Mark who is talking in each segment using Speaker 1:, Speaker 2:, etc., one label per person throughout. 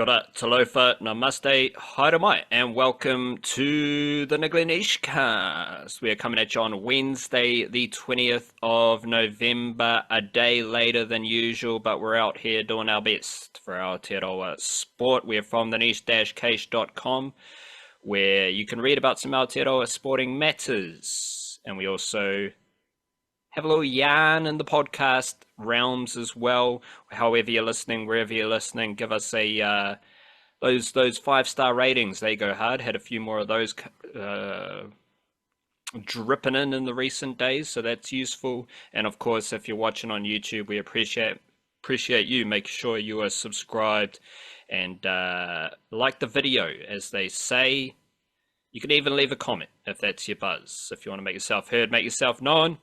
Speaker 1: Kia ora, talofa, namaste, haere mai, and welcome to the thenichecache. We are coming at you on Wednesday, the 20th of November, a day later than usual, but we're out here doing our best for Aotearoa sport. We're from thenichecache.com, where you can read about some Aotearoa sporting matters, and we also have a little yarn in the podcast realms as well. However you're listening, wherever you're listening, give us a those 5-star ratings. They go hard. Had a few more of those dripping in the recent days, so that's useful. And of course, if you're watching on YouTube, we appreciate you. Make sure you are subscribed and like the video, as they say. You can even leave a comment if that's your buzz. If you want to make yourself heard, make yourself known.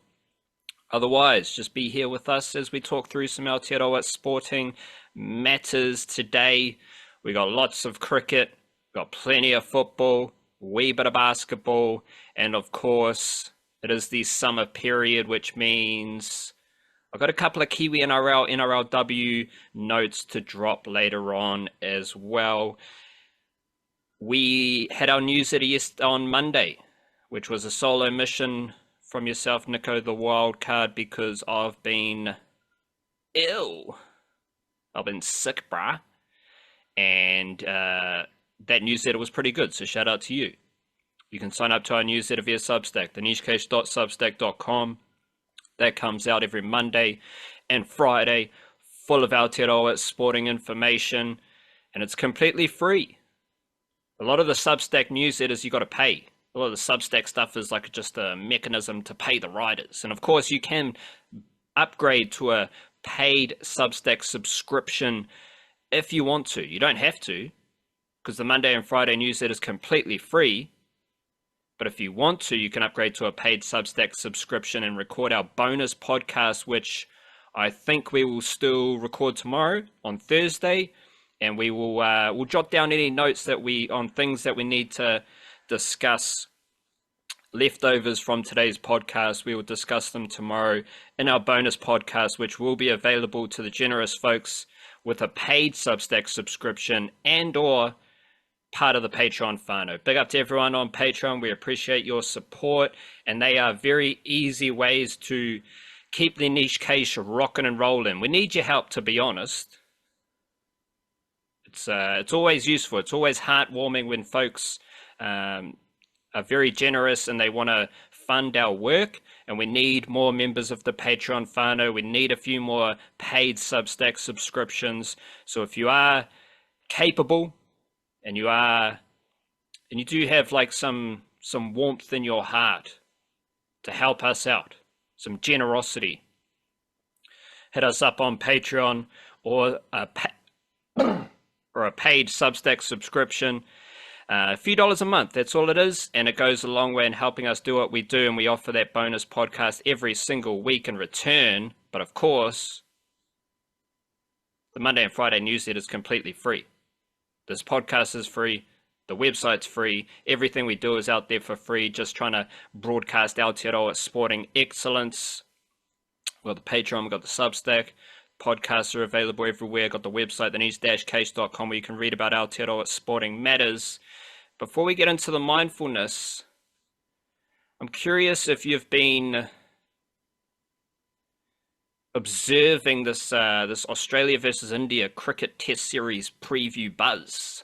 Speaker 1: Otherwise, just be here with us as we talk through some Aotearoa sporting matters today. We got lots of cricket, got plenty of football, wee bit of basketball, and of course, it is the summer period, which means I've got a couple of Kiwi NRLW notes to drop later on as well. We had our newsletter on Monday, which was a solo mission from yourself, Nico, the wild card, because I've been ill. I've been sick, brah. And that newsletter was pretty good, so shout out to you. You can sign up to our newsletter via Substack, thenichecache.substack.com. That comes out every Monday and Friday, full of Aotearoa sporting information, and it's completely free. A lot of the Substack newsletters you got to pay. A lot of the Substack stuff is like just a mechanism to pay the writers. And of course, you can upgrade to a paid Substack subscription if you want to. You don't have to, because the Monday and Friday newsletter is completely free. But if you want to, you can upgrade to a paid Substack subscription and record our bonus podcast, which I think we will still record tomorrow on Thursday. And we will we'll jot down any notes that on things that we need to discuss, leftovers from today's podcast. We will discuss them tomorrow in our bonus podcast, which will be available to the generous folks with a paid Substack subscription and or part of the Patreon whānau. Big up to everyone on Patreon. We appreciate your support, and they are very easy ways to keep the niche cache rocking and rolling. We need your help, to be honest. It's always useful. It's always heartwarming when folks are very generous and they want to fund our work, and we need more members of the Patreon whānau. We need a few more paid Substack subscriptions. So if you are capable and you do have like some warmth in your heart to help us out, some generosity, hit us up on Patreon or a paid Substack subscription. A few dollars a month, that's all it is, and it goes a long way in helping us do what we do, and we offer that bonus podcast every single week in return. But of course, the Monday and Friday newsletter is completely free. This podcast is free, the website's free, everything we do is out there for free, just trying to broadcast Aotearoa sporting excellence. We've got the Patreon, we've got the Substack. Podcasts are available everywhere. Got the website, thenichecache.com, where you can read about Aotearoa sporting matters. Before we get into the mindfulness, I'm curious if you've been observing this Australia versus India cricket test series preview buzz.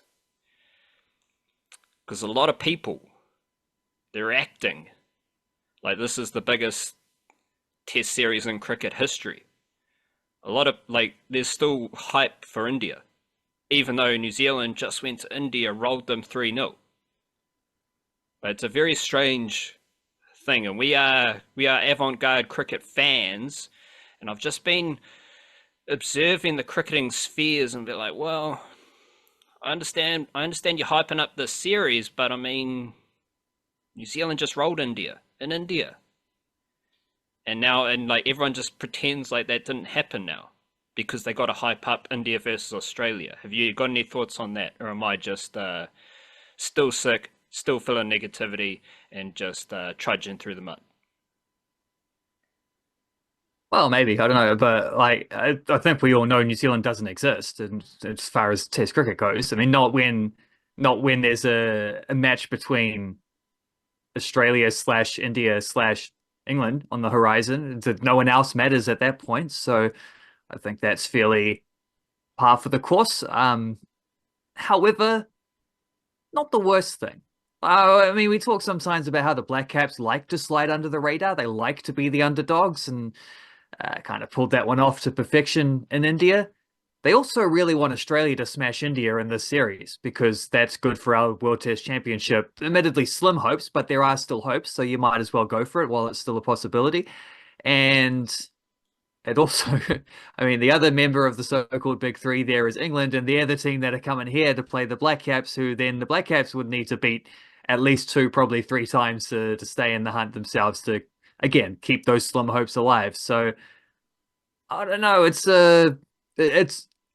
Speaker 1: Because a lot of people, they're acting like this is the biggest test series in cricket history. A lot of, there's still hype for India, even though New Zealand just went to India, rolled them 3-0. But it's a very strange thing, and we are avant-garde cricket fans, and I've just been observing the cricketing spheres and be like, well, I understand you're hyping up this series, but I mean, New Zealand just rolled India in India. And now, everyone just pretends like that didn't happen now because they got to hype up India versus Australia. Have you got any thoughts on that? Or am I just still sick, still feeling negativity, and just trudging through the mud?
Speaker 2: Well, maybe, I don't know, but like I think we all know New Zealand doesn't exist, and as far as Test cricket goes, I mean, not when there's a match between Australia slash India slash England on the horizon. No one else matters at that point, so I think that's fairly par for the course. However, not the worst thing. I mean, we talk sometimes about how the Blackcaps like to slide under the radar. They like to be the underdogs, and kind of pulled that one off to perfection in India. They also really want Australia to smash India in this series because that's good for our World Test Championship. Admittedly, slim hopes, but there are still hopes, so you might as well go for it while it's still a possibility. And it also, I mean, the other member of the so-called Big Three there is England, and they're the team that are coming here to play the Blackcaps, who then the Blackcaps would need to beat at least two, probably three times to stay in the hunt themselves to, again, keep those slim hopes alive. So I don't know. It's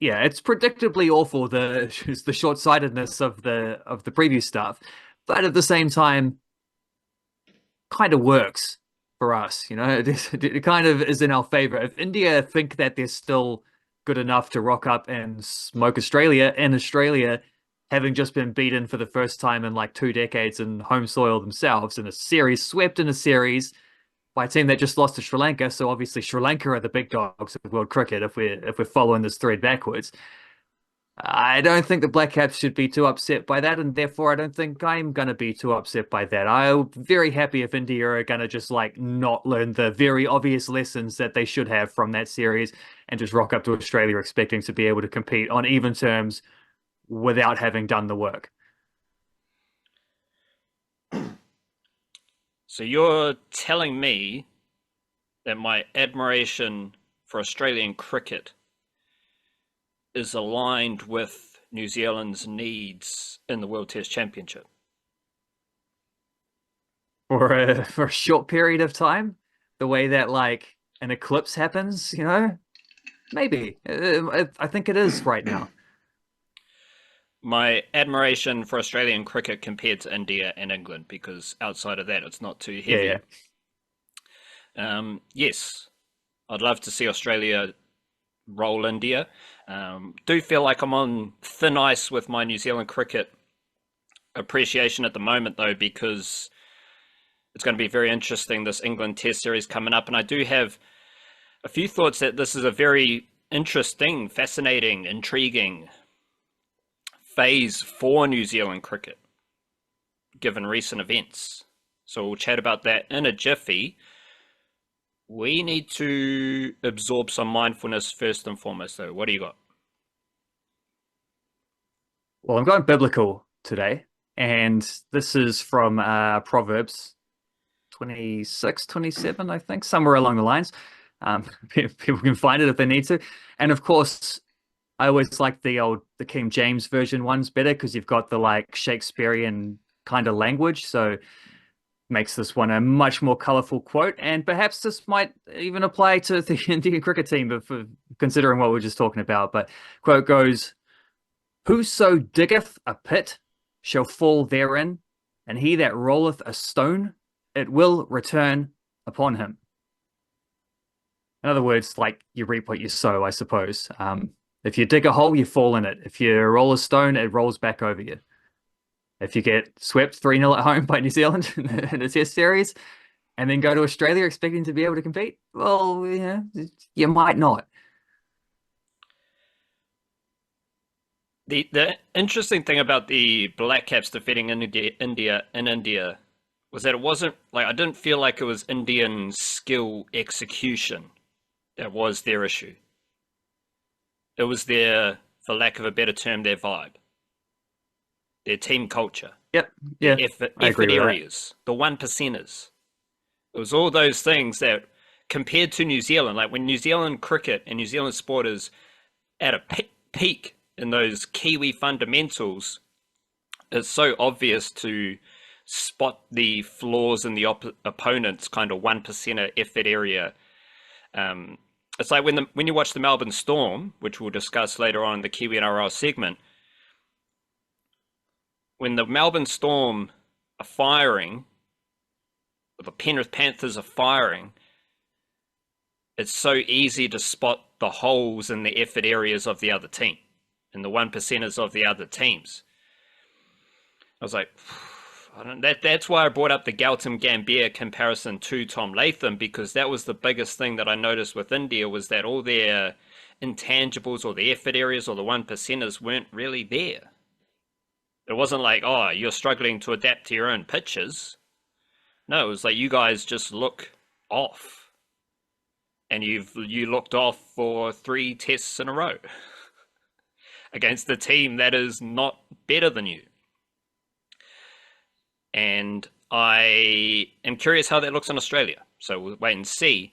Speaker 2: yeah, it's predictably awful the short-sightedness of the previous stuff, but at the same time, kind of works for us. It kind of is in our favor. If India think that they're still good enough to rock up and smoke Australia, and Australia having just been beaten for the first time in like 2 decades in home soil themselves in a series, swept in a series by a team that just lost to Sri Lanka. So obviously Sri Lanka are the big dogs of world cricket if we're following this thread backwards. I don't think the Black Caps should be too upset by that, and therefore I don't think I'm gonna be too upset by that. I'm very happy if India are gonna just like not learn the very obvious lessons that they should have from that series and just rock up to Australia expecting to be able to compete on even terms without having done the work.
Speaker 1: So you're telling me that my admiration for Australian cricket is aligned with New Zealand's needs in the World Test Championship.
Speaker 2: For a short period of time, the way that like an eclipse happens, maybe. I think it is right now.
Speaker 1: My admiration for Australian cricket compared to India and England, because outside of that, it's not too
Speaker 2: Yeah, yeah.
Speaker 1: heavy. Yes, I'd love to see Australia roll India. Do feel like I'm on thin ice with my New Zealand cricket appreciation at the moment, though, because it's going to be very interesting, this England Test series coming up. And I do have a few thoughts that this is a very interesting, fascinating, intriguing phase for New Zealand cricket, given recent events. So we'll chat about that in a jiffy. We need to absorb some mindfulness first and foremost, though. What do you got?
Speaker 2: Well, I'm going biblical today, and this is from Proverbs 26, 27, I think, somewhere along the lines. People can find it if they need to. And of course, I always like the King James version ones better because you've got the like Shakespearean kind of language. So makes this one a much more colorful quote. And perhaps this might even apply to the Indian cricket team, but for considering what we are just talking about. But quote goes, "Whoso diggeth a pit shall fall therein, and he that rolleth a stone, it will return upon him." In other words, like you reap what you sow, I suppose. If you dig a hole, you fall in it. If you roll a stone, it rolls back over you. If you get swept 3-0 at home by New Zealand in a test series and then go to Australia expecting to be able to compete, well, yeah, you might not.
Speaker 1: The interesting thing about the Black Caps defeating India was that it wasn't like, I didn't feel like it was Indian skill execution that was their issue. It was their, for lack of a better term, their vibe, their team culture,
Speaker 2: Yep.
Speaker 1: their
Speaker 2: Yeah, I
Speaker 1: effort
Speaker 2: agree with that.
Speaker 1: areas, the one percenters. It was all those things that, compared to New Zealand, like when New Zealand cricket and New Zealand sport is at a peak in those kiwi fundamentals, it's so obvious to spot the flaws in the opponent's kind of one percenter effort area. It's like when you watch the Melbourne Storm, which we'll discuss later on in the Kiwi NRL segment, when the Melbourne Storm are firing, or the Penrith Panthers are firing, it's so easy to spot the holes in the effort areas of the other team and the one percenters of the other teams. I was like, that's why I brought up the Gautam Gambhir comparison to Tom Latham, because that was the biggest thing that I noticed with India, was that all their intangibles or the effort areas or the one percenters weren't really there. It wasn't like, oh, you're struggling to adapt to your own pitches. No, it was like, you guys just look off. And you looked off for 3 tests in a row against a team that is not better than you. And I am curious how that looks in Australia. So we'll wait and see.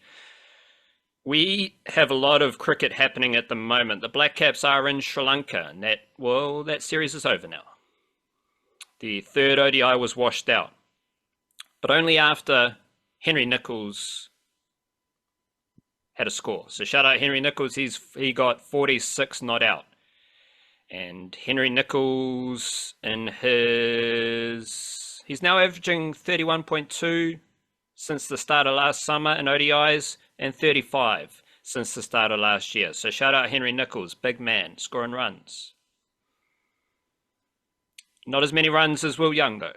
Speaker 1: We have a lot of cricket happening at the moment. The Blackcaps are in Sri Lanka, and that series is over now. The third ODI was washed out, but only after Henry Nicholls had a score. So shout out Henry Nicholls. He got 46 not out. And Henry Nicholls he's now averaging 31.2 since the start of last summer in ODIs, and 35 since the start of last year. So shout out Henry Nicholls, big man, scoring runs. Not as many runs as Will Young, though.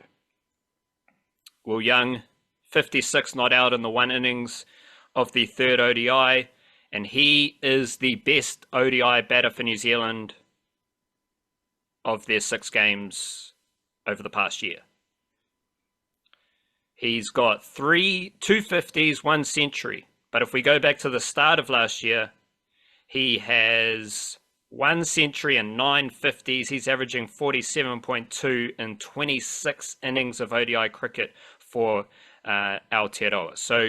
Speaker 1: Will Young, 56 not out in the one innings of the third ODI, and he is the best ODI batter for New Zealand of their 6 games over the past year. He's got 2 50s, 1 century. But if we go back to the start of last year, he has 1 century and 9 50s. He's averaging 47.2 in 26 innings of ODI cricket for Aotearoa. So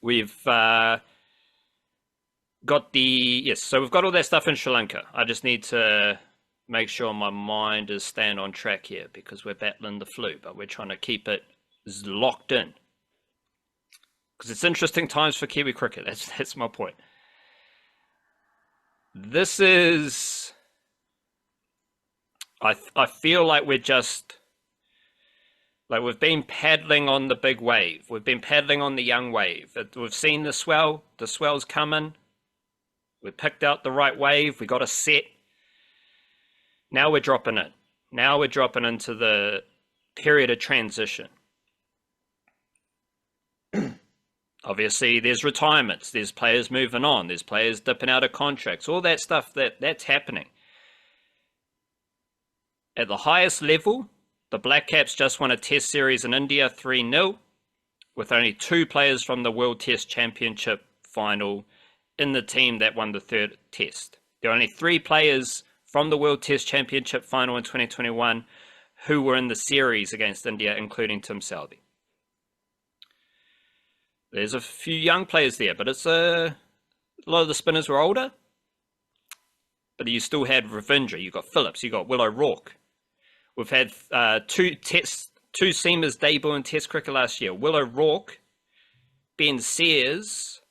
Speaker 1: we've got we've got all that stuff in Sri Lanka. I just need to make sure my mind is staying on track here, because we're battling the flu, but we're trying to keep it locked in, because it's interesting times for Kiwi cricket. That's my point. This is, I feel like we're just, like, we've been paddling on the big wave. We've been paddling on the young wave. We've seen the swell's coming. We picked out the right wave. We got a set. Now we're dropping in. Now we're dropping into the period of transition. Obviously, there's retirements, there's players moving on, there's players dipping out of contracts, all that stuff that's happening. At the highest level, the Blackcaps just won a test series in India 3-0, with only 2 players from the World Test Championship final in the team that won the third test. There are only 3 players from the World Test Championship final in 2021 who were in the series against India, including Tim Southee. There's a few young players there, but it's a lot of the spinners were older. But you still had Ravindra, you got Phillips, you got Will O'Rourke. We've had 2 seamers debut in Test cricket last year. Will O'Rourke, Ben Sears,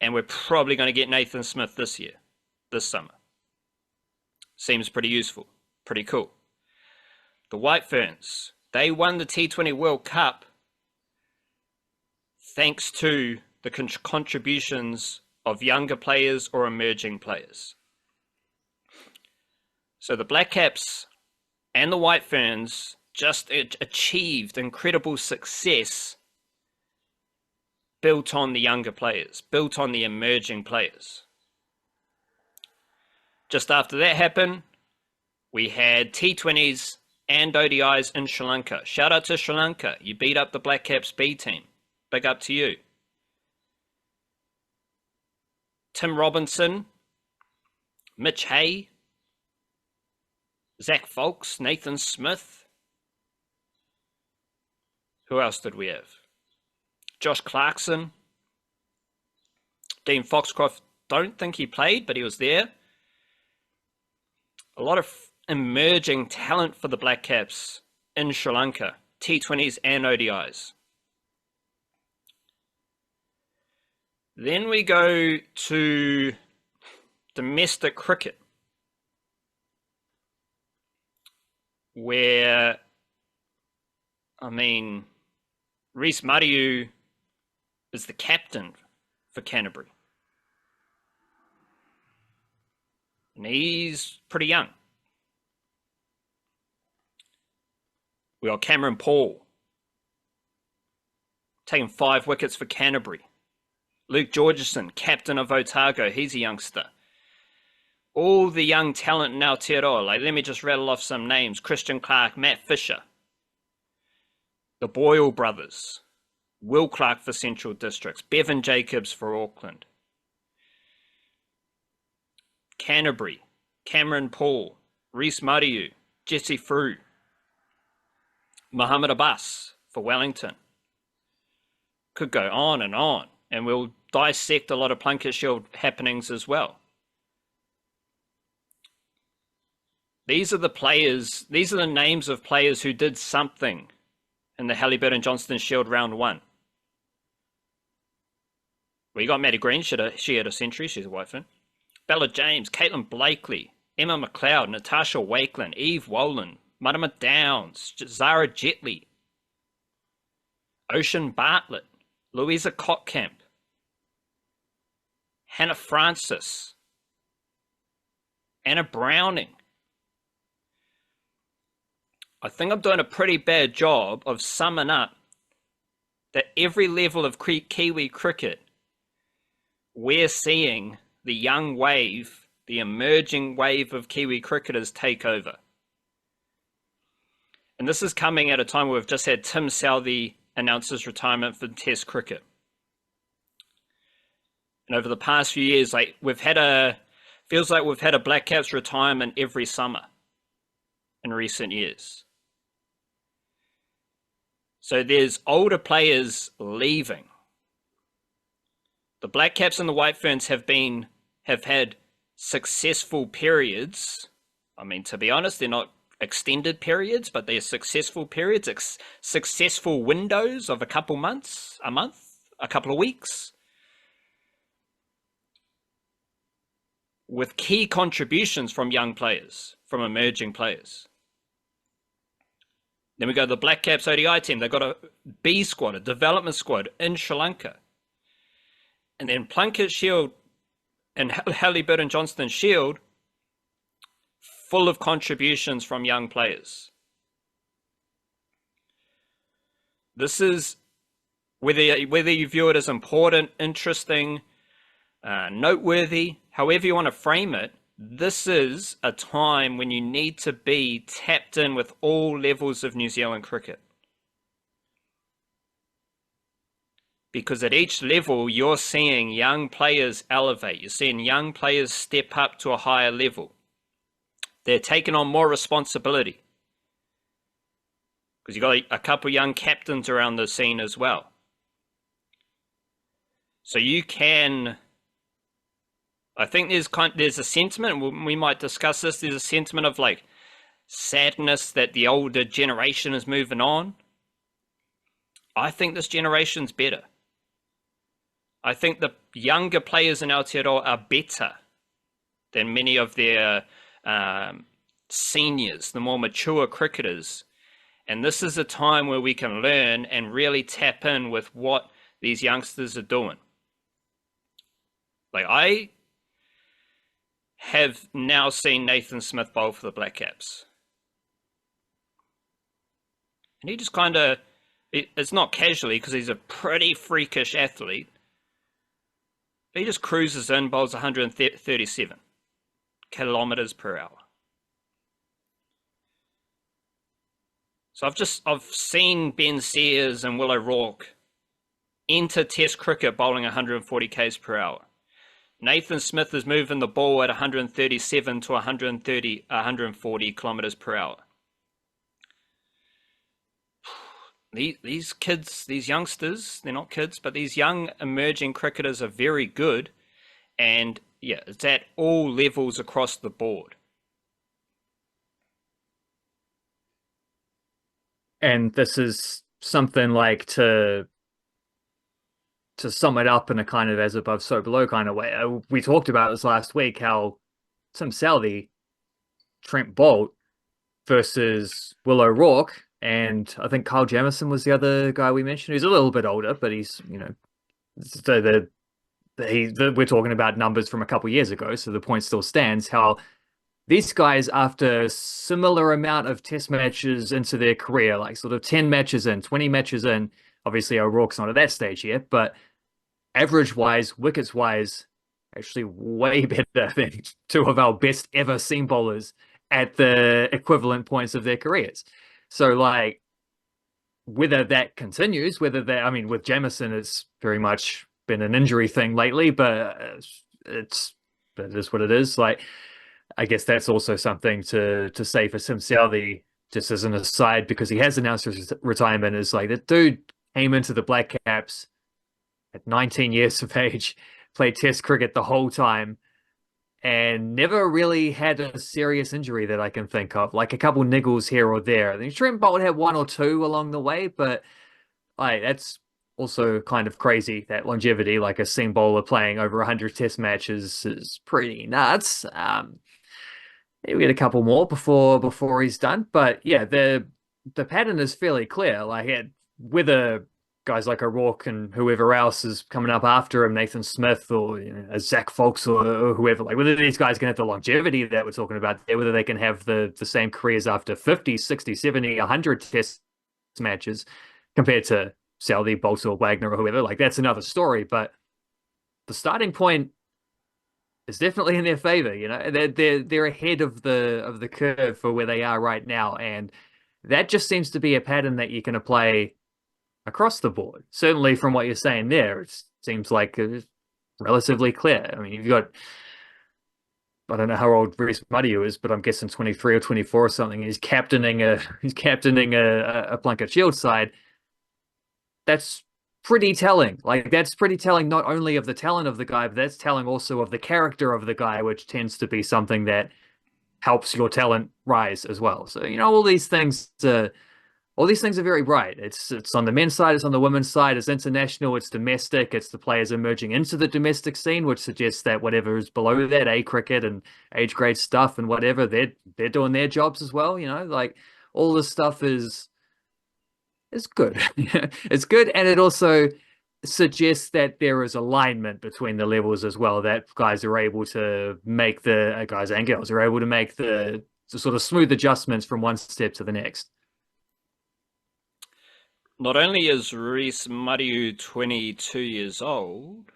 Speaker 1: and we're probably going to get Nathan Smith this summer. Seems pretty useful, pretty cool. The White Ferns, they won the T20 World Cup thanks to the contributions of younger players or emerging players. So the Blackcaps and the White Ferns just achieved incredible success built on the younger players, built on the emerging players. Just after that happened, we had T20s and ODIs in Sri Lanka. Shout out to Sri Lanka. You beat up the Blackcaps B team. Big up to you. Tim Robinson, Mitch Hay, Zach Folks, Nathan Smith. Who else did we have? Josh Clarkson. Dean Foxcroft, don't think he played, but he was there. A lot of emerging talent for the Blackcaps in Sri Lanka, T20s and ODIs. Then we go to domestic cricket, where, Reece Mariu is the captain for Canterbury. And he's pretty young. We got Cameron Paul, taking 5 wickets for Canterbury. Luke Georgeson, captain of Otago, he's a youngster. All the young talent in Aotearoa, like let me just rattle off some names. Christian Clark, Matt Fisher, the Boyle brothers, Will Clark for Central Districts, Bevan Jacobs for Auckland. Canterbury, Cameron Paul, Reece Mariu, Jesse Frew, Muhammad Abbas for Wellington. Could go on, and we'll dissect a lot of Plunket Shield happenings as well. These are the players, these are the names of players who did something in the Hallyburton Johnstone Shield round 1. We got Maddie Green, she had a century, she's a white fin. Bella James, Caitlin Blakely, Emma McLeod, Natasha Wakeland, Eve Wolin, Marama Downs, Zara Jetley, Ocean Bartlett, Louisa Kottkamp, Hannah Francis, Anna Browning. I think I'm doing a pretty bad job of summing up that every level of Kiwi cricket, we're seeing the young wave, the emerging wave of Kiwi cricketers take over. And this is coming at a time where we've just had Tim Southey announce his retirement for Test cricket. And over the past few years, like feels like we've had a Blackcaps retirement every summer in recent years. So there's older players leaving. The Blackcaps and the White Ferns have had successful periods. I mean, to be honest, they're not extended periods, but they're successful periods, successful windows of a couple months, a month, a couple of weeks, with key contributions from young players, from emerging players. Then we go to the Blackcaps ODI team. They've got a B squad, a development squad in Sri Lanka. And then Plunket Shield and Hallyburton Johnstone Shield, full of contributions from young players. This is, whether you view it as important, interesting, noteworthy, however you want to frame it, this is a time when you need to be tapped in with all levels of New Zealand cricket. Because at each level, you're seeing young players elevate. You're seeing young players step up to a higher level. They're taking on more responsibility. Because you've got a couple young captains around the scene as well. So you can... I think there's a sentiment, we might discuss this, there's a sentiment of like sadness that the older generation is moving on. I think this generation's better. I think the younger players in Aotearoa are better than many of their seniors, the more mature cricketers. And this is a time where we can learn and really tap in with what these youngsters are doing. Like, I have now seen Nathan Smith bowl for the Blackcaps. And he just kind of, it's not casually because he's a pretty freakish athlete. He just cruises in, bowls 137 kilometers per hour. So I've seen Ben Sears and Will O'Rourke enter Test cricket bowling 140 k's per hour. Nathan Smith is moving the ball at 137 to 140 kilometers per hour. These kids, these youngsters, they're not kids, but these young emerging cricketers are very good. And yeah, it's at all levels across the board.
Speaker 2: And this is something like to sum it up in a kind of as above, so below kind of way. We talked about this last week, how Tim Southey, Trent Bolt versus Will O'Rourke, and I think Kyle Jamieson was the other guy we mentioned, who's a little bit older, but he's, So we're talking about numbers from a couple of years ago, so the point still stands. How these guys, after similar amount of test matches into their career, like sort of 10 matches in, 20 matches in, obviously O'Rourke's not at that stage yet, but average wise, wickets wise, actually way better than two of our best ever seam bowlers at the equivalent points of their careers. So like whether that continues, whether that, I mean, with Jamison, it's very much been an injury thing lately, but it's it is what it is. Like, I guess that's also something to say for Sim Southee, just as an aside, because he has announced his retirement. Is like that dude came into the Blackcaps at 19 years of age, played Test cricket the whole time, and never really had a serious injury that I can think of. Like a couple niggles here or there. I think Trent Bolt had one or two along the way, but that's also kind of crazy, that longevity. Like a seam bowler playing over 100 Test matches is pretty nuts. He'll get a couple more before he's done, but yeah, the pattern is fairly clear. Like whether guys like O'Rourke and whoever else is coming up after him, Nathan Smith or Zach Folks or whoever, like whether these guys can have the longevity that we're talking about there, whether they can have the same careers after 50, 60, 70, 100 Test matches compared to Southee, Bolt or Wagner or whoever, like that's another story. But the starting point is definitely in their favor. They're ahead of the curve for where they are right now, and that just seems to be a pattern that you can apply across the board. Certainly, from what you're saying there, it seems like it's relatively clear. I mean, you've got, I don't know how old Reece Muddieu is, but I'm guessing 23 or 24 or something. He's captaining a Plunket Shield side. That's pretty telling. Like that's pretty telling not only of the talent of the guy, but that's telling also of the character of the guy, which tends to be something that helps your talent rise as well. So, all these things are very bright. It's on the men's side, it's on the women's side, it's international, it's domestic, it's the players emerging into the domestic scene, which suggests that whatever is below that, A cricket and age grade stuff and whatever, they're doing their jobs as well. Like all this stuff is good. It's good, and it also suggests that there is alignment between the levels as well. That guys are able to make guys and girls are able to make the sort of smooth adjustments from one step to the next.
Speaker 1: Not only is Reece Muddieu 22 years old,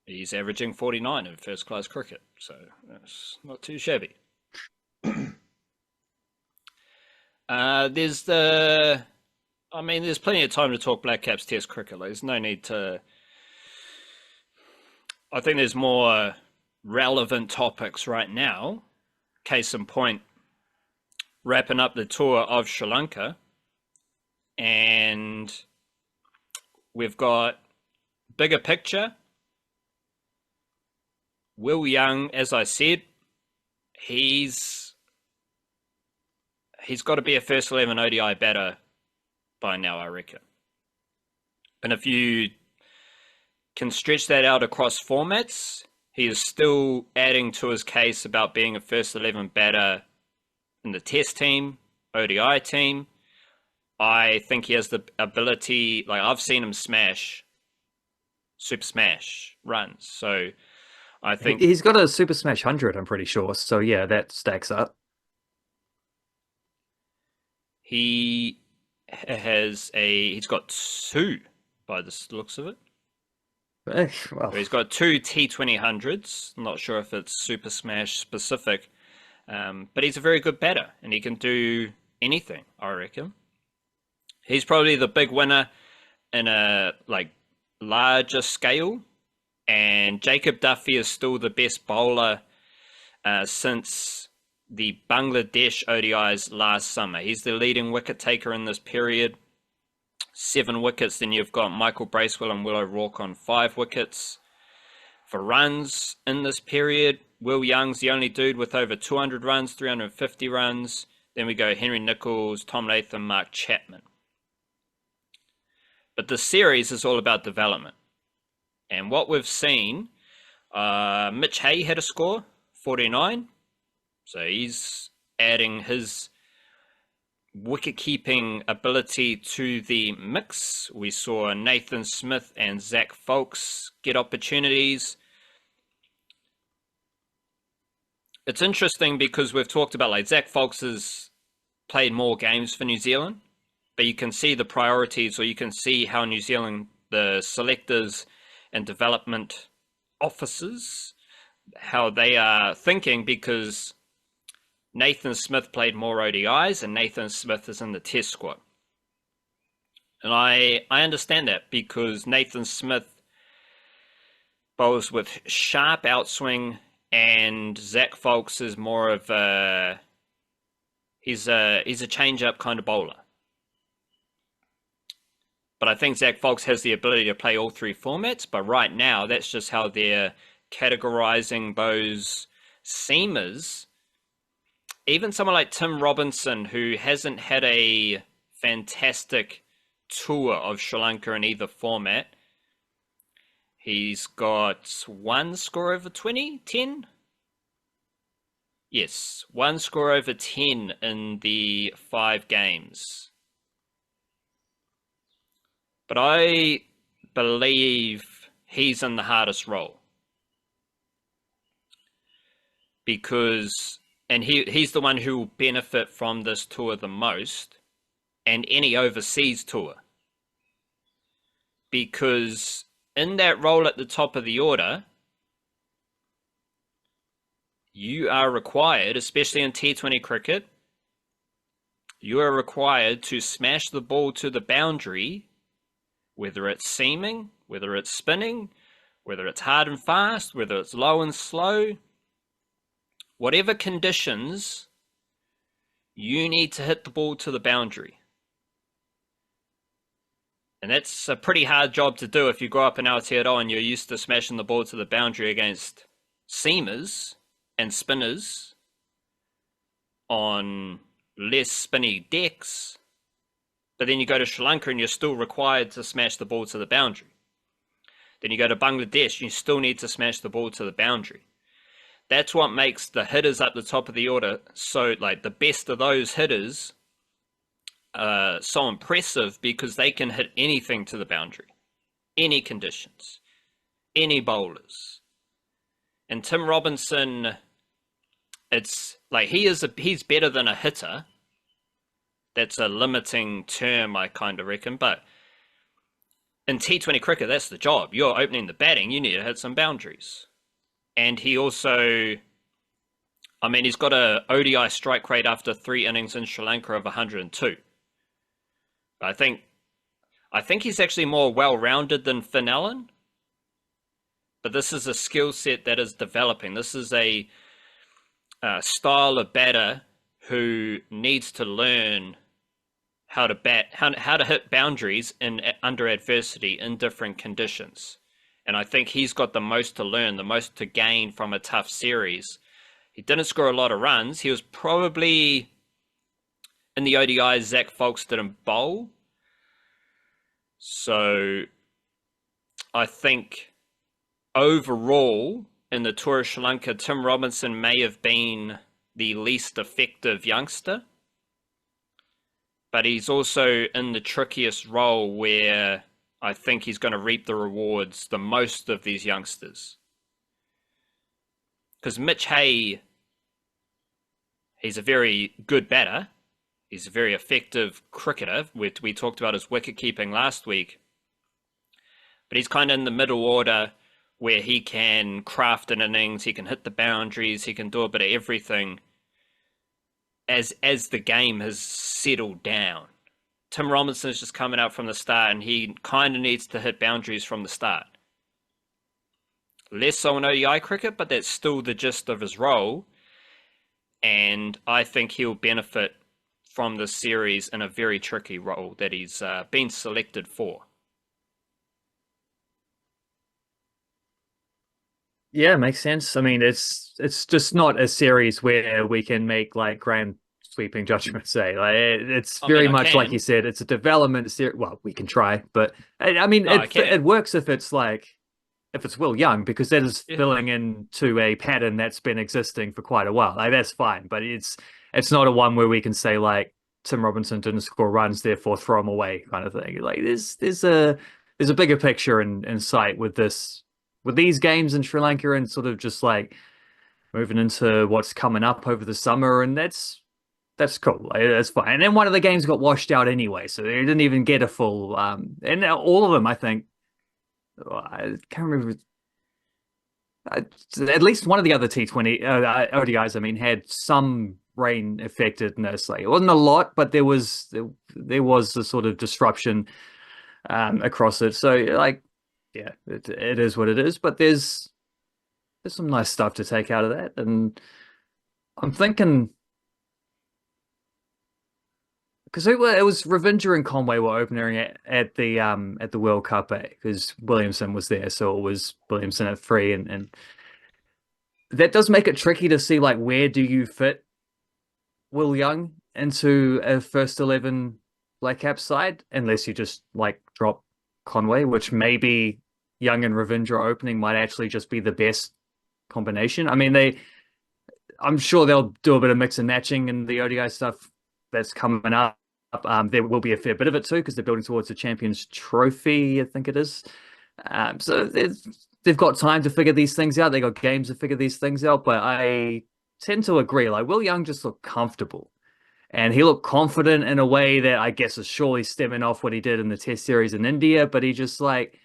Speaker 1: he's averaging 49 in first class cricket, so that's not too shabby. There's plenty of time to talk Blackcaps Test cricket. There's no need to. I think there's more relevant topics right now. Case in point, wrapping up the tour of Sri Lanka, and we've got bigger picture. Will Young, as I said, he's got to be a first 11 ODI batter by now, I reckon. And if you can stretch that out across formats, he is still adding to his case about being a first 11 batter in the Test team, ODI team. I think he has the ability, like I've seen him super smash runs. So I think
Speaker 2: he's got a super smash 100, I'm pretty sure. So yeah, that stacks up.
Speaker 1: He's got two by the looks of it.
Speaker 2: Well,
Speaker 1: so he's got two T20 hundreds. I'm not sure if it's super smash specific, but he's a very good batter and he can do anything, I reckon. He's probably the big winner in a larger scale, and Jacob Duffy is still the best bowler since the Bangladesh ODIs last summer. He's the leading wicket taker in this period, 7 wickets. Then you've got Michael Bracewell and Will O'Rourke on 5 wickets. For runs in this period, Will Young's the only dude with over 200 runs, 350 runs. Then we go Henry Nicholls, Tom Latham, Mark Chapman. But the series is all about development. And what we've seen, Mitch Hay had a score, 49. So he's adding his wicket-keeping ability to the mix. We saw Nathan Smith and Zach Folkes get opportunities. It's interesting because we've talked about, like, Zach Folkes has played more games for New Zealand, but you can see the priorities, or you can see how New Zealand, the selectors and development officers, how they are thinking, because Nathan Smith played more ODIs and Nathan Smith is in the test squad. And I understand that, because Nathan Smith bowls with sharp outswing, and Zach Folkes is more of a he's a change-up kind of bowler. But I think Zach Folkes has the ability to play all three formats, but right now that's just how they're categorizing those seamers. Even someone like Tim Robinson, who hasn't had a fantastic tour of Sri Lanka in either format, he's got one score over 20, 10? Yes, one score over 10 in the 5 games. But I believe he's in the hardest role. Because, and he's the one who will benefit from this tour the most, and any overseas tour. Because in that role at the top of the order, you are required, especially in T20 cricket, you are required to smash the ball to the boundary, whether it's seaming, whether it's spinning, whether it's hard and fast, whether it's low and slow, whatever conditions, you need to hit the ball to the boundary. And that's a pretty hard job to do if you grow up in Aotearoa and you're used to smashing the ball to the boundary against seamers and spinners on less spinny decks. But then you go to Sri Lanka and you're still required to smash the ball to the boundary. Then you go to Bangladesh, you still need to smash the ball to the boundary. That's what makes the hitters up the top of the order so, like, the best of those hitters so impressive, because they can hit anything to the boundary, any conditions, any bowlers. And Tim Robinson, it's like he's better than a hitter. That's a limiting term, I kind of reckon. But in T20 cricket, that's the job. You're opening the batting, you need to hit some boundaries. And he also, I mean, he's got a ODI strike rate after 3 innings in Sri Lanka of 102. I think he's actually more well-rounded than Finn Allen. But this is a skill set that is developing. This is a style of batter who needs to learn how to bat, how to hit boundaries under adversity in different conditions. And I think he's got the most to learn, the most to gain from a tough series. He didn't score a lot of runs. He was probably, in the ODIs, Zach Folkes didn't bowl. So I think overall, in the Tour of Sri Lanka, Tim Robinson may have been the least effective youngster. But he's also in the trickiest role where I think he's going to reap the rewards the most of these youngsters. Because Mitch Hay, he's a very good batter. He's a very effective cricketer. We talked about his wicket keeping last week. But he's kind of in the middle order where he can craft an innings, he can hit the boundaries, he can do a bit of everything as the game has settled down. Tim Robinson is just coming out from the start, and he kind of needs to hit boundaries from the start. Less so in ODI cricket, but that's still the gist of his role. And I think he'll benefit from this series in a very tricky role that he's been selected for.
Speaker 2: Yeah, makes sense. I mean, it's just not a series where we can make like grand sweeping judgments. Say, like it's very much like you said. It's a development series. Well, we can try, but I mean, it works if it's Will Young, because that is filling into a pattern that's been existing for quite a while. Like that's fine, but it's not a one where we can say like Tim Robinson didn't score runs, therefore throw him away, kind of thing. Like there's a bigger picture in sight with these games in Sri Lanka, and sort of just like moving into what's coming up over the summer, and that's cool. Like, that's fine. And then one of the games got washed out anyway, so they didn't even get a full. And all of them, I think, I can't remember. At least one of the other T20 ODIs, I mean, had some rain affectedness. Like it wasn't a lot, but there was a sort of disruption across it. So like, yeah, it is what it is. But there's some nice stuff to take out of that, and I'm thinking because it was Ravinder and Conway were opening at the World Cup, because Williamson was there, so it was Williamson at three, and that does make it tricky to see like where do you fit Will Young into a first 11 Blackcaps side, unless you just like drop Conway, which maybe Young and Ravindra opening might actually just be the best combination. I mean, I'm sure they'll do a bit of mix and matching in the ODI stuff that's coming up. There will be a fair bit of it too, because they're building towards the Champions Trophy, I think it is. So they've got time to figure these things out. They got games to figure these things out. But I tend to agree. Like Will Young just looked comfortable, and he looked confident in a way that I guess is surely stemming off what he did in the Test series in India. But he just like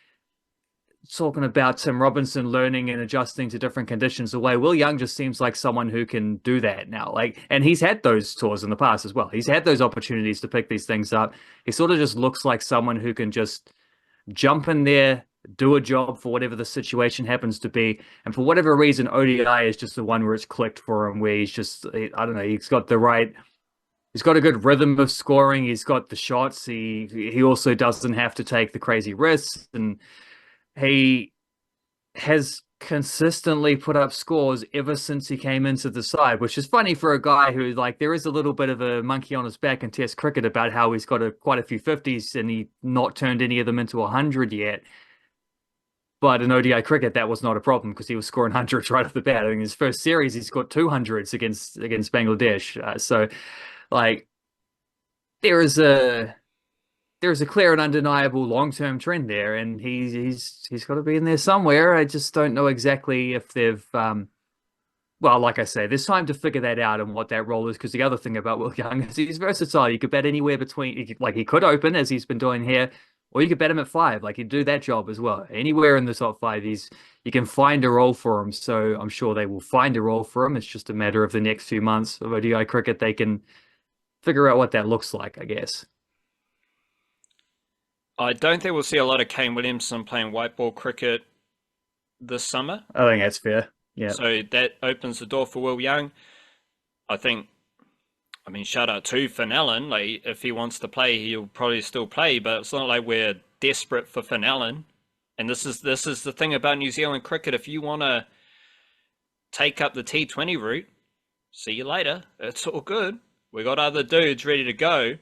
Speaker 2: talking about Tim Robinson learning and adjusting to different conditions away. Will Young just seems like someone who can do that now. Like, and he's had those tours in the past as well. He's had those opportunities to pick these things up. He sort of just looks like someone who can just jump in there, do a job for whatever the situation happens to be. And for whatever reason, ODI is just the one where it's clicked for him, where he's just, I don't know, he's got a good rhythm of scoring. He's got the shots. He also doesn't have to take the crazy risks, and he has consistently put up scores ever since he came into the side, which is funny for a guy who, like, there is a little bit of a monkey on his back in Test cricket about how he's got quite a few 50s and he not turned any of them into 100 yet. But in ODI cricket, that was not a problem because he was scoring hundreds right off the bat. I think his first series, he scored 200s against Bangladesh. So, like, there is a clear and undeniable long-term trend there, and he's got to be in there somewhere. I just don't know exactly if they've well, like I say, there's time to figure that out and what that role is, because the other thing about Will Young is he's versatile. You could bet anywhere between, like he could open as he's been doing here, or you could bet him at 5, like he'd do that job as well. Anywhere in the top 5, you can find a role for him. So I'm sure they will find a role for him. It's just a matter of the next few months of ODI cricket. They can figure out what that looks like, I guess.
Speaker 1: I don't think we'll see a lot of Kane Williamson playing white ball cricket this summer.
Speaker 2: I think that's fair. Yeah.
Speaker 1: So that opens the door for Will Young. I mean, shout out to Finn Allen. Like, if he wants to play, he'll probably still play, but it's not like we're desperate for Finn Allen. And this is the thing about New Zealand cricket. If you want to take up the T20 route, see you later. It's all good. We got other dudes ready to go.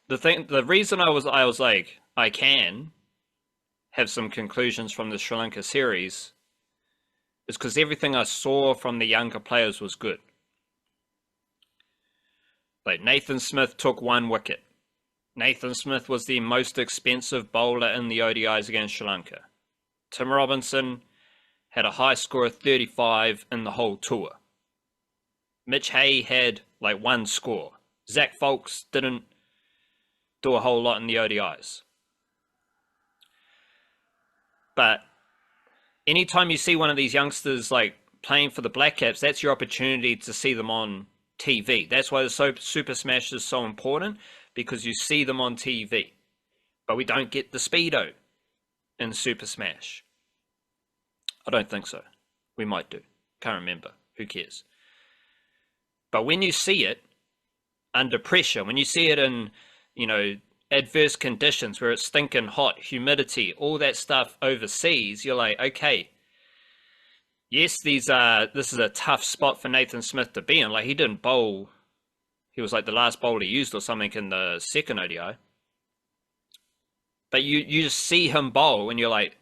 Speaker 1: The reason I was like, I can have some conclusions from the Sri Lanka series is because everything I saw from the younger players was good. Like, Nathan Smith took 1 wicket. Nathan Smith was the most expensive bowler in the ODIs against Sri Lanka. Tim Robinson had a high score of 35 in the whole tour. Mitch Hay had like 1 score. Zach Folks didn't do a whole lot in the ODIs. But anytime you see one of these youngsters like playing for the Blackcaps, that's your opportunity to see them on TV. That's why the Super Smash is so important, because you see them on TV. But we don't get the speedo in Super Smash. I don't think so. We might do. Can't remember. Who cares? But when you see it under pressure, when you see it in, adverse conditions where it's stinking hot, humidity, all that stuff overseas, you're like, okay, yes, this is a tough spot for Nathan Smith to be in. Like, he didn't bowl. He was like the last bowler he used or something in the second ODI. But you just see him bowl and you're like,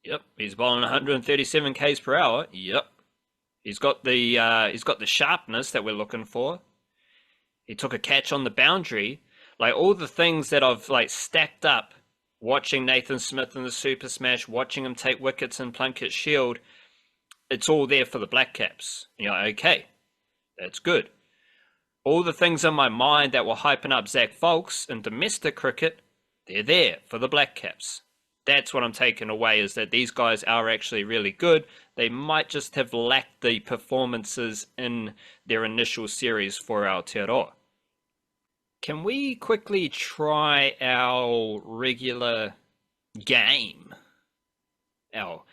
Speaker 1: yep, he's bowling 137 k's per hour. Yep. He's got the sharpness that we're looking for. He took a catch on the boundary. Like, all the things that I've, like, stacked up watching Nathan Smith in the Super Smash, watching him take wickets in Plunket Shield, it's all there for the Blackcaps. You're like, okay, that's good. All the things in my mind that were hyping up Zach Folks in domestic cricket, they're there for the Blackcaps. That's what I'm taking away, is that these guys are actually really good. They might just have lacked the performances in their initial series for Aotearoa. Can we quickly try our regular game? Our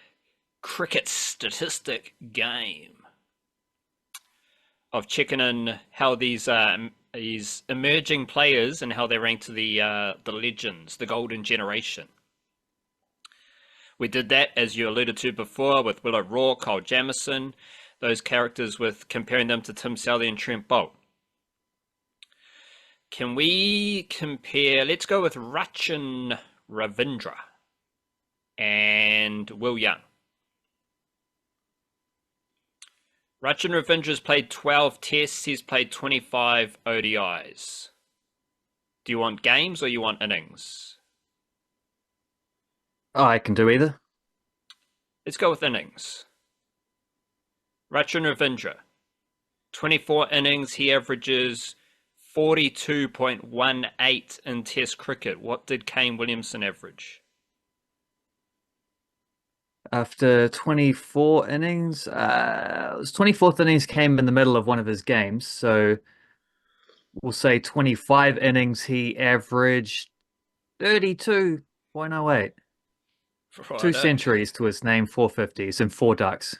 Speaker 1: cricket statistic game of checking in how these emerging players and how they rank to the legends, the golden generation. We did that, as you alluded to before, with Willow Raw, Kyle Jamieson, those characters, with comparing them to Tim Southee and Trent Boult. Can we compare, let's go with Rachin Ravindra and Will Young. Rachin Ravindra's played 12 tests, he's played 25 ODIs. Do you want games or you want innings?
Speaker 2: I can do either.
Speaker 1: Let's go with innings. Rachin Ravindra, 24 innings, he averages 42.18 in Test cricket. What did Kane Williamson average?
Speaker 2: After 24 innings, his 24th innings came in the middle of one of his games, so we'll say 25 innings, he averaged 32.08.
Speaker 1: Right,
Speaker 2: 2 centuries to his name, 450s, and 4 ducks.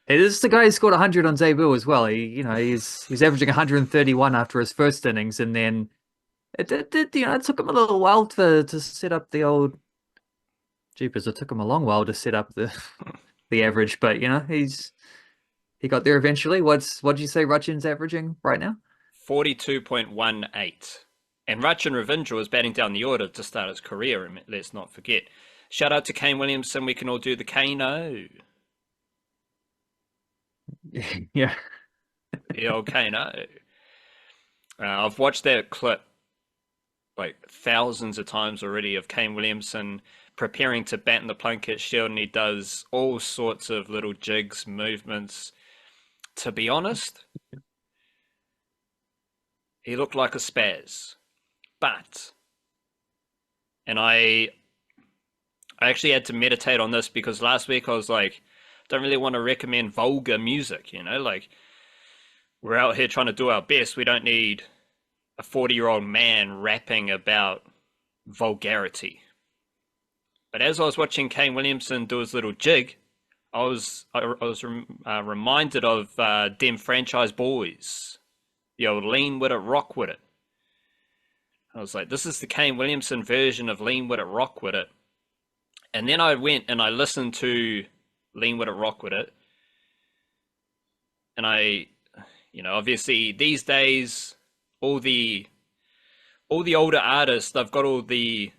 Speaker 2: It is the guy who scored 100 on debut as well. He's averaging 131 after his first innings, and then it took him a little while to set up the old Jeepers. It took him a long while to set up the average, but he got there eventually. What'd you say Rachin's averaging right now?
Speaker 1: 42.18. And Rachin Ravindra was batting down the order to start his career, and let's not forget. Shout out to Kane Williamson. We can all do the Kano.
Speaker 2: Yeah.
Speaker 1: The old Kano. I've watched that clip like thousands of times already of Kane Williamson preparing to bat in the Plunket Shield, and he does all sorts of little jigs, movements. To be honest, he looked like a spaz. But, and I actually had to meditate on this, because last week I was like, don't really want to recommend vulgar music, like, we're out here trying to do our best. We don't need a 40-year-old man rapping about vulgarity. But as I was watching Kane Williamson do his little jig, I was reminded of them franchise boys, the old lean with it, rock with it. I was like, this is the Kane Williamson version of lean with it, rock with it. And then I went and I listened to Lean With It, Rock With It. And obviously these days, all the older artists, they've got all their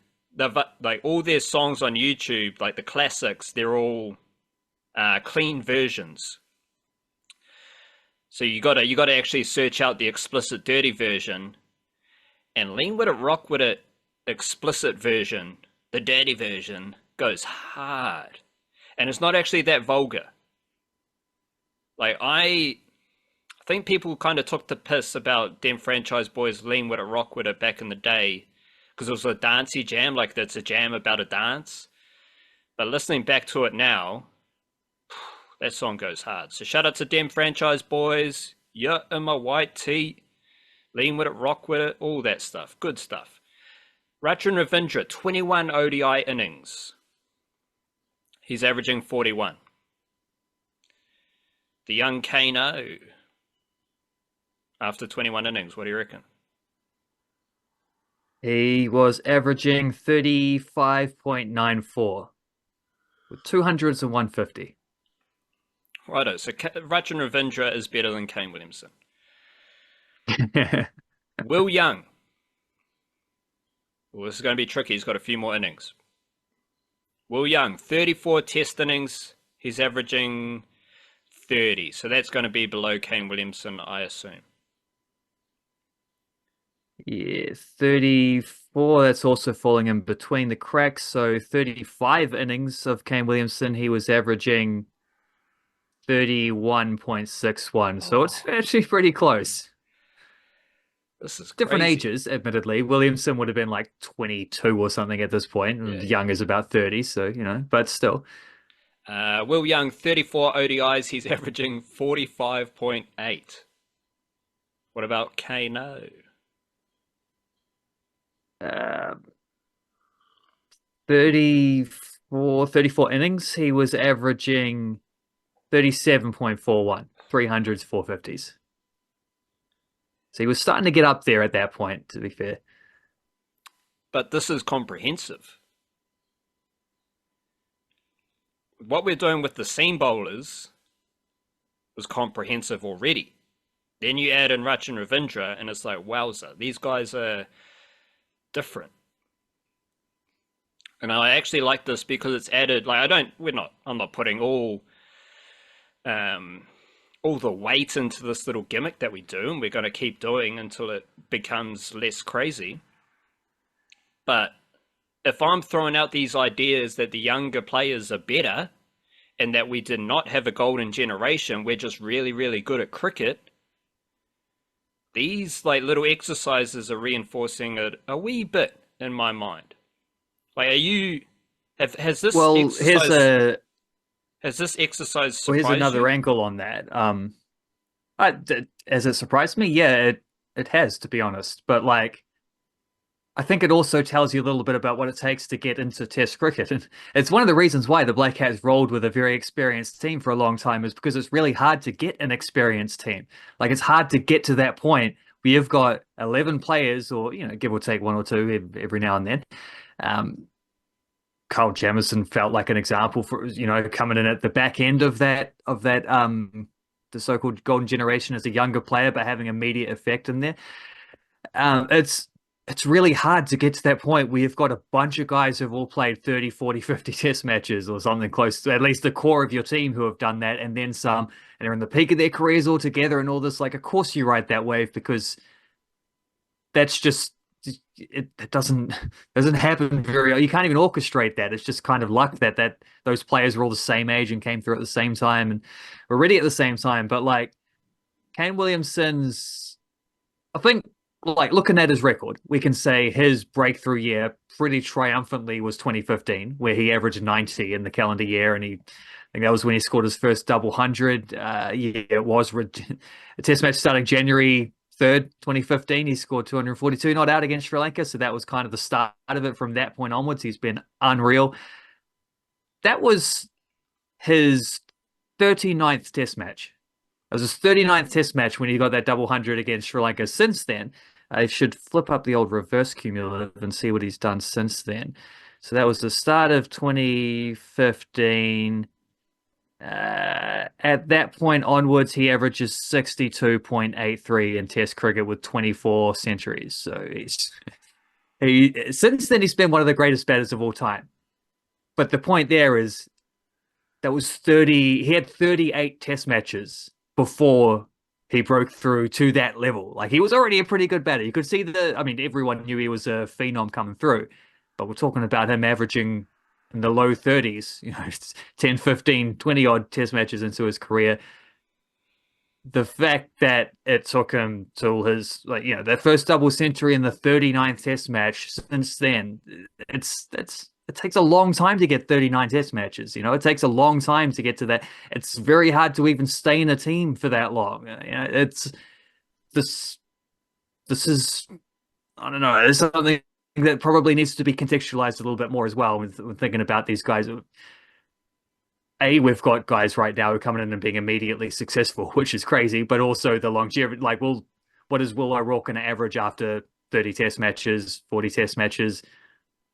Speaker 1: songs on YouTube, like the classics, they're all clean versions. So you gotta actually search out the explicit dirty version, and Lean With It, Rock With It explicit version, the dirty version, goes hard. And it's not actually that vulgar. Like, I think people kind of took the piss about them franchise boys Lean With It, Rock With It back in the day, because it was a dancey jam, like that's a jam about a dance. But listening back to it now, that song goes hard. So shout out to them franchise boys, yeah, in my white tee, Lean With It, Rock With It, all that stuff. Good stuff. Rachin Ravindra, 21 ODI innings. He's averaging 41. The young Kano, after 21 innings, what do you reckon?
Speaker 2: He was averaging 35.94 with 200s and 150.
Speaker 1: Righto, so Rachin Ravindra is better than Kane Williamson. Will Young. Well, this is going to be tricky. He's got a few more innings. Will Young, 34 test innings. He's averaging 30. So that's going to be below Kane Williamson, I assume.
Speaker 2: Yeah, 34. That's also falling in between the cracks. So 35 innings of Kane Williamson, he was averaging 31.61. So it's
Speaker 1: Oh,
Speaker 2: actually pretty close.
Speaker 1: this is
Speaker 2: Different
Speaker 1: crazy.
Speaker 2: ages, admittedly. Williamson would have been like 22 or something at this point,
Speaker 1: Yeah,
Speaker 2: and
Speaker 1: yeah.
Speaker 2: Young is about 30, so, but still.
Speaker 1: Will Young, 34 ODIs. He's averaging 45.8. What about Kano?
Speaker 2: Uh, 34 innings, he was averaging 37.41, 300s, 450s. So he was starting to get up there at that point, to be fair.
Speaker 1: But this is comprehensive. What we're doing with the seam bowlers was comprehensive already. Then you add in Rachin Ravindra, and it's like, wowza, these guys are different. And I actually like this because it's added. Like, I'm not putting um, all the weight into this little gimmick that we do, and we're going to keep doing until it becomes less crazy. But if I'm throwing out these ideas that the younger players are better and that we did not have a golden generation, we're just really, really good at cricket, these like little exercises are reinforcing it a wee bit in my mind. Like, are you have
Speaker 2: Well,
Speaker 1: has this exercise
Speaker 2: here's
Speaker 1: surprised
Speaker 2: another
Speaker 1: you?
Speaker 2: angle on that. Has it surprised me? Yeah, it has, to be honest. But like, I think it also tells you a little bit about what it takes to get into Test cricket. And it's one of the reasons why the Blackcaps rolled with a very experienced team for a long time, is because it's really hard to get an experienced team. Like, it's hard to get to that point where you've got 11 players, or, give or take one or two every now and then. Um, Kyle Jamieson felt like an example for, coming in at the back end of that the so-called golden generation as a younger player, but having immediate effect in there. It's really hard to get to that point where you've got a bunch of guys who've all played 30, 40, 50 test matches or something close to at least the core of your team who have done that, and then some, and they're in the peak of their careers all together and all this. Like, of course you ride that wave, because that's just it doesn't happen very. You can't even orchestrate that. It's just kind of luck that those players were all the same age and came through at the same time and were ready at the same time. But like, Kane Williamson's, I think, like, looking at his record, we can say his breakthrough year pretty triumphantly was 2015, where he averaged 90 in the calendar year, and I think that was when he scored his first double hundred. Yeah, it was a test match starting January 3rd, 2015. He scored 242 not out against Sri Lanka, so that was kind of the start of it. From that point onwards, he's been unreal. That was his 39th test match. It was his 39th test match when he got that double hundred against Sri Lanka. Since then, I should flip up the old reverse cumulative and see what he's done since then. So that was the start of 2015. At that point onwards, he averages 62.83 in Test cricket with 24 centuries. So since then he's been one of the greatest batters of all time. But the point there is, that was 30. He had 38 Test matches before he broke through to that level. Like, he was already a pretty good batter. You could see everyone knew he was a phenom coming through, but we're talking about him averaging in the low 30s, 10, 15, 20 odd Test matches into his career. The fact that it took him till his, that first double century in the 39th Test match, since then, it takes a long time to get 39 Test matches. It takes a long time to get to that. It's very hard to even stay in a team for that long. It's this. This is, I don't know. It's something that probably needs to be contextualized a little bit more as well when thinking about these guys. We've got guys right now who are coming in and being immediately successful, which is crazy, but also the longevity. Like, what is Will O'Rourke going to average after 30 Test matches, 40 Test matches?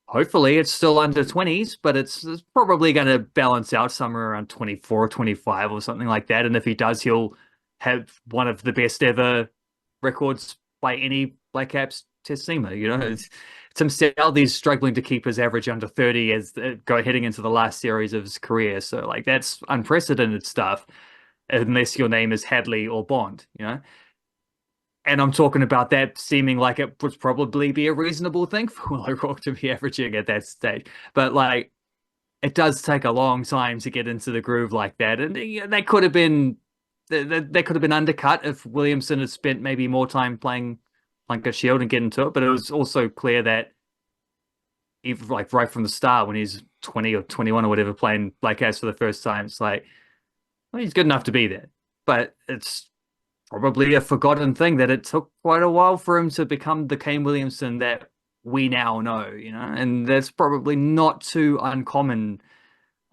Speaker 2: Hopefully it's still under 20s, but it's probably going to balance out somewhere around 24, 25 or something like that. And if he does, he'll have one of the best ever records by any Blackcaps Test seamer. Tim Southee's struggling to keep his average under 30 as heading into the last series of his career. So, like, that's unprecedented stuff, unless your name is Hadley or Bond. And I'm talking about that seeming like it would probably be a reasonable thing for Will O'Rourke to be averaging at that stage. But like, it does take a long time to get into the groove like that, and that could have been that could have been undercut if Williamson had spent maybe more time playing Plunket Shield and getting to it. But it was also clear that even like right from the start when he's 20 or 21 or whatever playing Blackcaps for the first time, it's like, well, he's good enough to be there. But it's probably a forgotten thing that it took quite a while for him to become the Kane Williamson that we now know, and that's probably not too uncommon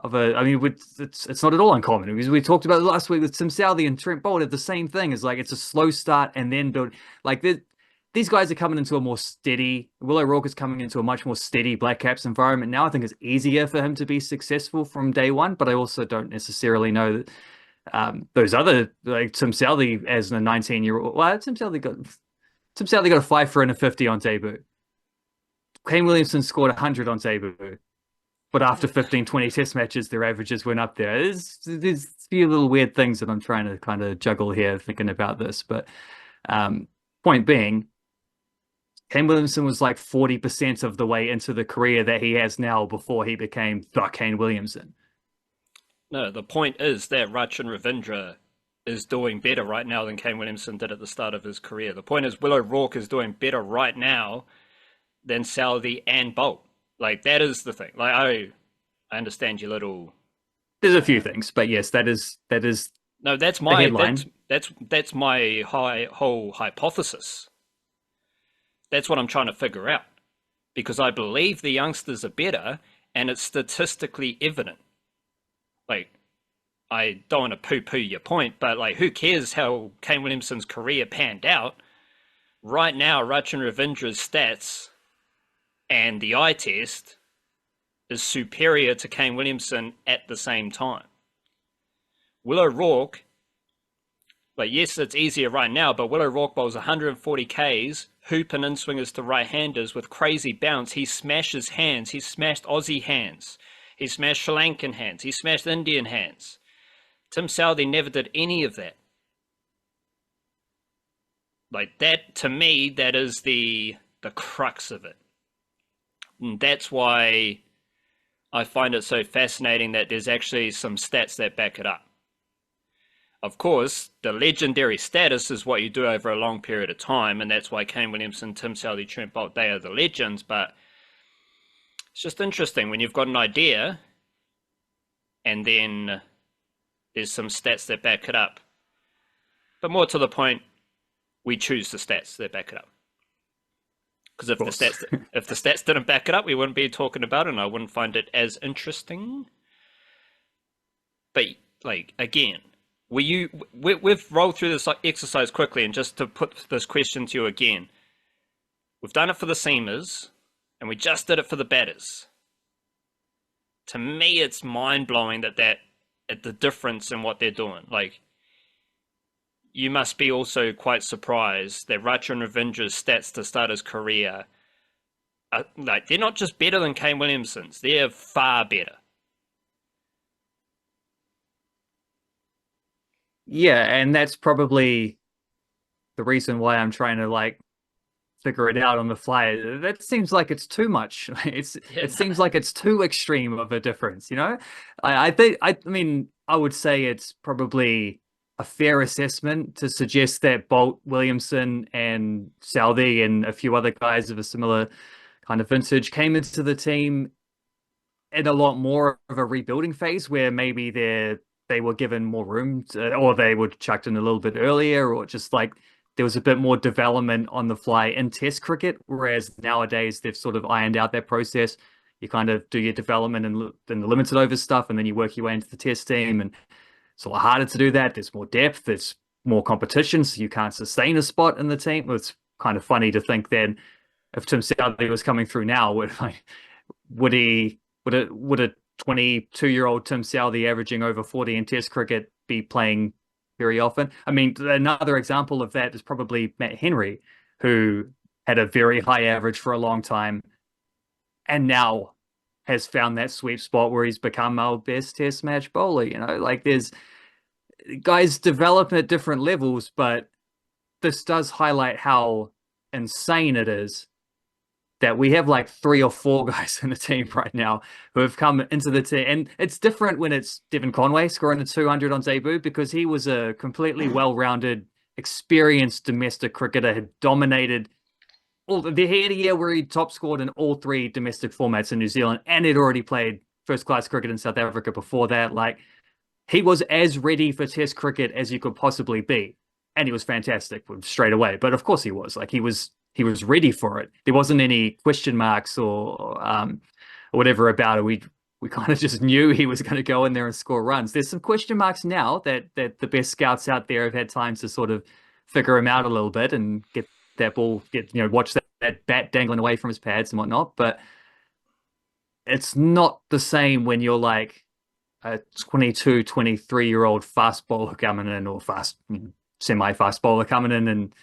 Speaker 2: I mean, it's not at all uncommon because we talked about it last week with Tim Southee and Trent Boult. The same thing is like it's a slow start and then build. Like these guys are coming into a more steady. Will O'Rourke is coming into a much more steady Blackcaps environment now. I think it's easier for him to be successful from day one, but I also don't necessarily know that those other like Tim Southee as a 19-year-old. Well, Tim Southee got a 5 for and a 50 on debut. Kane Williamson scored 100 on debut. But after 15, 20 test matches, their averages went up there. There's a few little weird things that I'm trying to kind of juggle here thinking about this. But point being, Kane Williamson was like 40% of the way into the career that he has now before he became the Kane Williamson.
Speaker 1: No, the point is that Rachin Ravindra is doing better right now than Kane Williamson did at the start of his career. The point is Will O'Rourke is doing better right now than Southee and Boult. Like, that is the thing. Like, I understand your little...
Speaker 2: There's a few things, but yes, that is
Speaker 1: no, that's my headline. That's my whole hypothesis. That's what I'm trying to figure out. Because I believe the youngsters are better, and it's statistically evident. Like, I don't want to poo-poo your point, but like, who cares how Kane Williamson's career panned out? Right now, Rachin Ravindra's stats and the eye test is superior to Kane Williamson at the same time. Will O'Rourke, like, yes, it's easier right now, but Will O'Rourke bowls 140 Ks, hoop and in-swingers to right-handers with crazy bounce. He smashes hands. He smashed Aussie hands. He smashed Sri Lankan hands. He smashed Indian hands. Tim Southee never did any of that. Like, that, to me, that is the crux of it. And that's why I find it so fascinating that there's actually some stats that back it up. Of course, the legendary status is what you do over a long period of time, and that's why Kane Williamson, Tim Southee, Trent Boult, they are the legends, but it's just interesting when you've got an idea and then there's some stats that back it up. But more to the point, we choose the stats that back it up. Because if the stats didn't back it up, we wouldn't be talking about it, and I wouldn't find it as interesting. But like, again, we've rolled through this exercise quickly, and just to put this question to you again, we've done it for the seamers, and we just did it for the batters. To me, it's mind blowing that the difference in what they're doing. Like, you must be also quite surprised that Rachin Ravindra's stats to start his career, like, they're not just better than Kane Williamson's, they're far better.
Speaker 2: Yeah, and that's probably the reason why I'm trying to like figure it out on the fly. That seems like it's too much. It seems like it's too extreme of a difference, I mean, I would say it's probably a fair assessment to suggest that Boult, Williamson, and Southee and a few other guys of a similar kind of vintage came into the team in a lot more of a rebuilding phase where maybe they were given more room or they were chucked in a little bit earlier, or just like there was a bit more development on the fly in Test cricket, whereas nowadays they've sort of ironed out that process. You kind of do your development and the limited over stuff, and then you work your way into the Test team, and it's a lot harder to do that. There's more depth, there's more competition, so you can't sustain a spot in the team. It's kind of funny to think then if Tim Southee was coming through now, would a 22-year-old Tim Southee averaging over 40 in Test cricket be playing very often? I mean, another example of that is probably Matt Henry, who had a very high average for a long time and now has found that sweet spot where he's become our best Test match bowler. Like, there's guys develop at different levels, but this does highlight how insane it is that we have like 3 or 4 guys in the team right now who have come into the team. And it's different when it's Devon Conway scoring a 200 on debut, because he was a completely well-rounded, experienced domestic cricketer, had dominated he had a year where he top scored in all 3 domestic formats in New Zealand, and he'd already played first-class cricket in South Africa before that. Like, he was as ready for Test cricket as you could possibly be, and he was fantastic straight away. But of course he was. Like, he was ready for it. There wasn't any question marks or whatever about it. We kind of just knew he was going to go in there and score runs. There's some question marks now that the best scouts out there have had time to sort of figure him out a little bit and get that ball, watch that bat dangling away from his pads and whatnot. But it's not the same when you're like a 22, 23-year-old fast bowler coming in, or semi-fast bowler coming in, and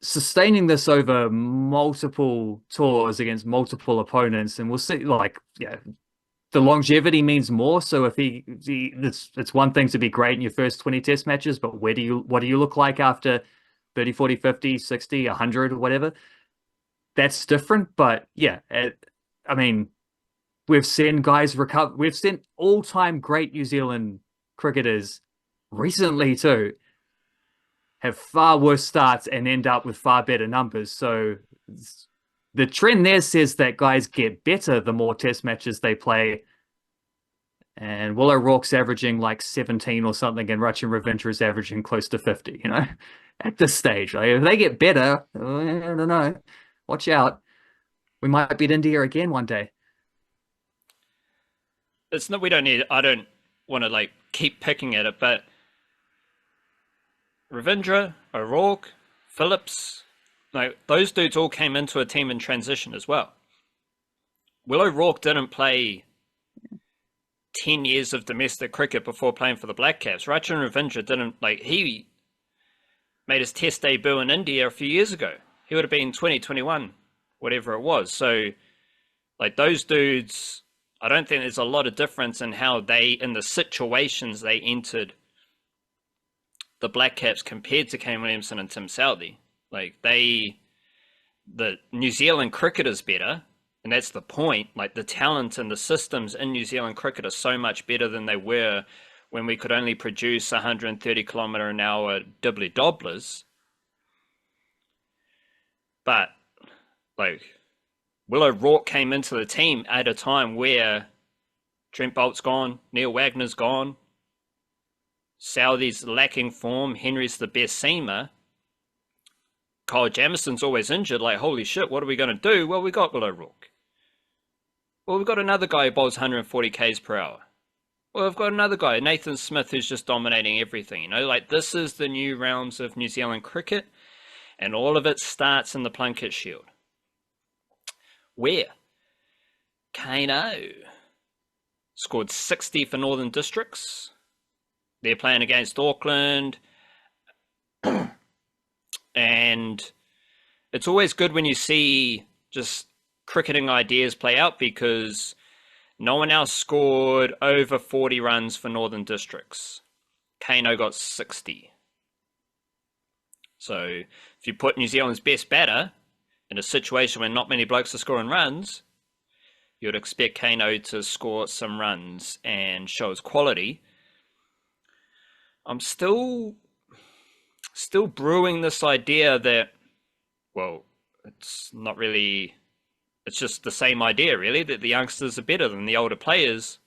Speaker 2: sustaining this over multiple tours against multiple opponents. And we'll see, the longevity means more. So if it's one thing to be great in your first 20 Test matches, but what do you look like after 30, 40, 50, 60, 100, or whatever? That's different. But yeah, I mean, we've seen guys recover. We've seen all-time great New Zealand cricketers recently too have far worse starts and end up with far better numbers. So the trend there says that guys get better the more Test matches they play. And Will O'Rourke's averaging like 17 or something, and Rachin Ravindra is averaging close to 50, at this stage. Like, if they get better, I don't know. Watch out. We might beat India again one day.
Speaker 1: It's not, I don't want to keep picking at it, but Ravindra, O'Rourke, Phillips, those dudes all came into a team in transition as well. Will O'Rourke didn't play 10 years of domestic cricket before playing for the Blackcaps. Rachin Ravindra didn't, he made his Test debut in India a few years ago. He would have been 2021, whatever it was. So, those dudes, I don't think there's a lot of difference in how in the situations they entered the Blackcaps compared to Kane Williamson and Tim Southee. The New Zealand cricket is better, and that's the point. The talent and the systems in New Zealand cricket are so much better than they were when we could only produce 130-kilometre-an-hour dibbly-dobblers. But, Will O'Rourke came into the team at a time where Trent Bolt's gone, Neil Wagner's gone, Southee's lacking form, Henry's the best seamer, Kyle Jamison's always injured. Holy shit, what are we going to do? Well, we got Will O'Rourke. Well, we've got another guy who bowls 140 k's per hour. Well, we've got another guy, Nathan Smith, who's just dominating everything. This is the new realms of New Zealand cricket, and all of it starts in the Plunket Shield, where Kano scored 60 for Northern Districts. They're playing against Auckland, and it's always good when you see just cricketing ideas play out, because no one else scored over 40 runs for Northern Districts. Kano got 60. So if you put New Zealand's best batter in a situation where not many blokes are scoring runs, you'd expect Kano to score some runs and show his quality. I'm still brewing this idea that, it's not really... It's just the same idea, really, that the youngsters are better than the older players.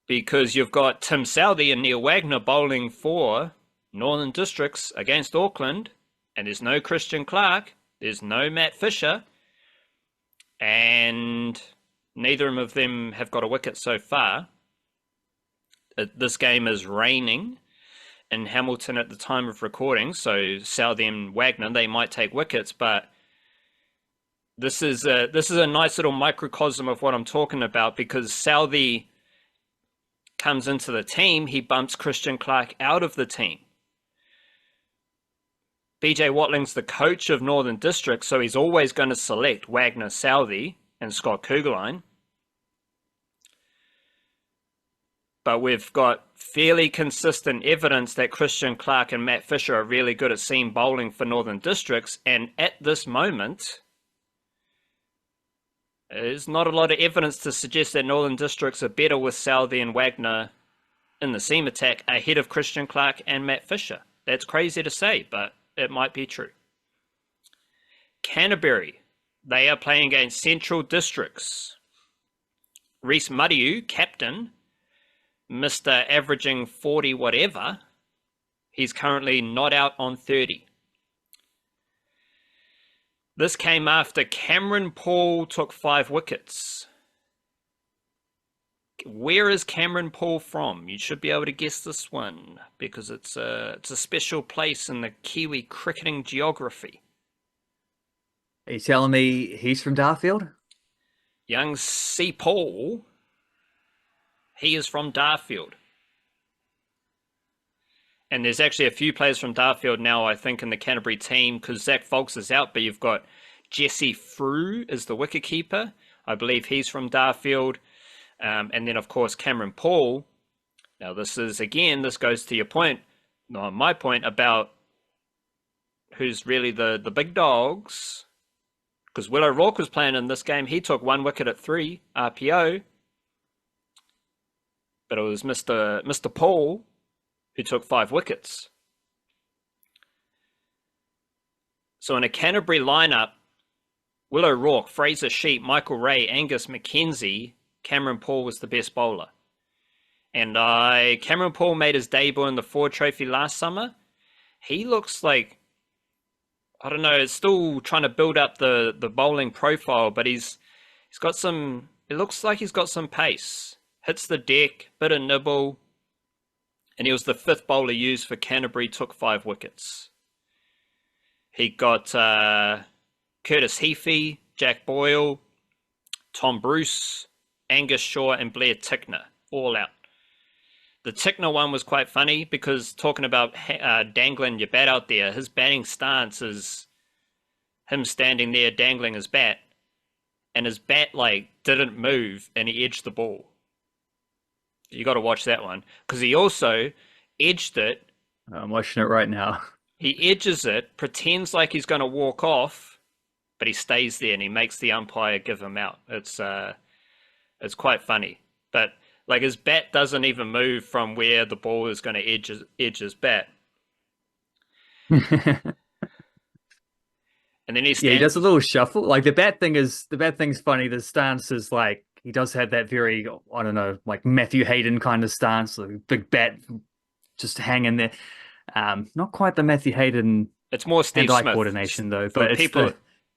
Speaker 1: Because you've got Tim Southee and Neil Wagner bowling for Northern Districts against Auckland, and there's no Christian Clark, there's no Matt Fisher, and neither of them have got a wicket so far. This game is raining in Hamilton at the time of recording, so Southee and Wagner, they might take wickets, but this is a nice little microcosm of what I'm talking about, because Southee comes into the team, he bumps Christian Clark out of the team. BJ Watling's the coach of Northern District, so he's always going to select Wagner, Southee, and Scott Kugelheim. But we've got fairly consistent evidence that Christian Clark and Matt Fisher are really good at seam bowling for Northern Districts, and at this moment, there's not a lot of evidence to suggest that Northern Districts are better with Southey and Wagner in the seam attack ahead of Christian Clark and Matt Fisher. That's crazy to say, but it might be true. Canterbury, they are playing against Central Districts. Reece Madiu, captain, Mr. averaging 40 whatever, he's currently not out on 30. This came after Cameron Paul took 5 wickets. Where is Cameron Paul from? You should be able to guess this one because it's a special place in the Kiwi cricketing geography.
Speaker 2: Are you telling me he's from Darfield?
Speaker 1: Young C. Paul, he is from Darfield. And there's actually a few players from Darfield now, I think, in the Canterbury team because Zach Foulkes is out, but you've got Jesse Frew as the wicketkeeper. I believe he's from Darfield. And then, of course, Cameron Paul. Now, this goes to your point, no, my point about who's really the big dogs. Because Will O'Rourke was playing in this game. He took 1 wicket at 3 RPO. But it was Mr. Paul who took 5 wickets. So in a Canterbury lineup, Will O'Rourke, Fraser Sheep, Michael Ray, Angus McKenzie, Cameron Paul was the best bowler. And Cameron Paul made his debut in the Ford Trophy last summer. He looks like, I don't know, it's still trying to build up the bowling profile, but he's got some, it looks like he's got some pace. Hits the deck, bit of nibble, and he was the 5th bowler used for Canterbury, took 5 wickets. He got Curtis Heafy, Jack Boyle, Tom Bruce, Angus Shaw, and Blair Tickner, all out. The Tickner one was quite funny because talking about dangling your bat out there, his batting stance is him standing there dangling his bat, and his bat didn't move, and he edged the ball. You got to watch that one because he also edged it.
Speaker 2: I'm watching it right now.
Speaker 1: He edges it, pretends like he's going to walk off, but he stays there and he makes the umpire give him out. It's quite funny, but his bat doesn't even move from where the ball is going to edge his bat. And then he
Speaker 2: does a little shuffle. The bat thing's funny. The stance is he does have that very, I don't know, Matthew Hayden kind of stance, big bat just hanging there. Not quite the Matthew Hayden.
Speaker 1: It's more Steve
Speaker 2: hand-eye
Speaker 1: Smith
Speaker 2: coordination though.
Speaker 1: But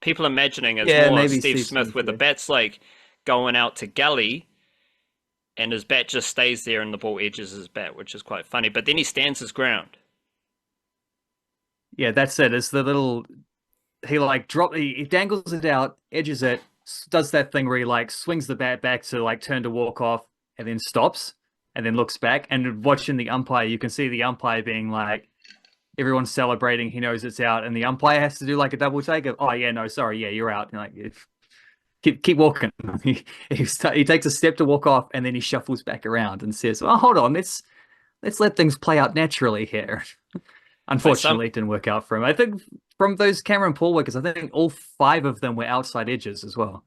Speaker 1: people imagining it's more Steve Smith, where the bat's going out to gully, and his bat just stays there, and the ball edges his bat, which is quite funny. But then he stands his ground.
Speaker 2: Yeah, that's it. It's the little he dangles it out, edges it, does that thing where he swings the bat back to turn to walk off, and then stops, and then looks back. And watching the umpire, you can see the umpire being everyone's celebrating. He knows it's out, and the umpire has to do a double take of, oh yeah, no, sorry, yeah, you're out. And keep walking. He takes a step to walk off, and then he shuffles back around and says, "Oh, hold on, let's let things play out naturally here." Unfortunately, it didn't work out for him. I think from those Cameron Paul wickets, I think all 5 of them were outside edges as well.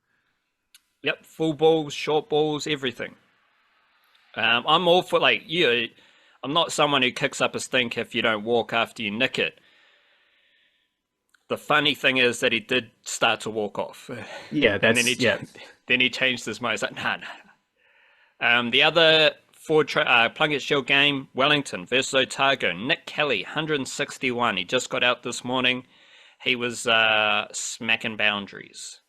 Speaker 1: Yep, full balls, short balls, everything. I'm all for I'm not someone who kicks up a stink if you don't walk after you nick it. The funny thing is that he did start to walk off.
Speaker 2: Yeah, that's
Speaker 1: Then he changed his mind. He's like, nah. The other Plunket Shield game, Wellington versus Otago. Nick Kelly, 161. He just got out this morning. He was smacking boundaries.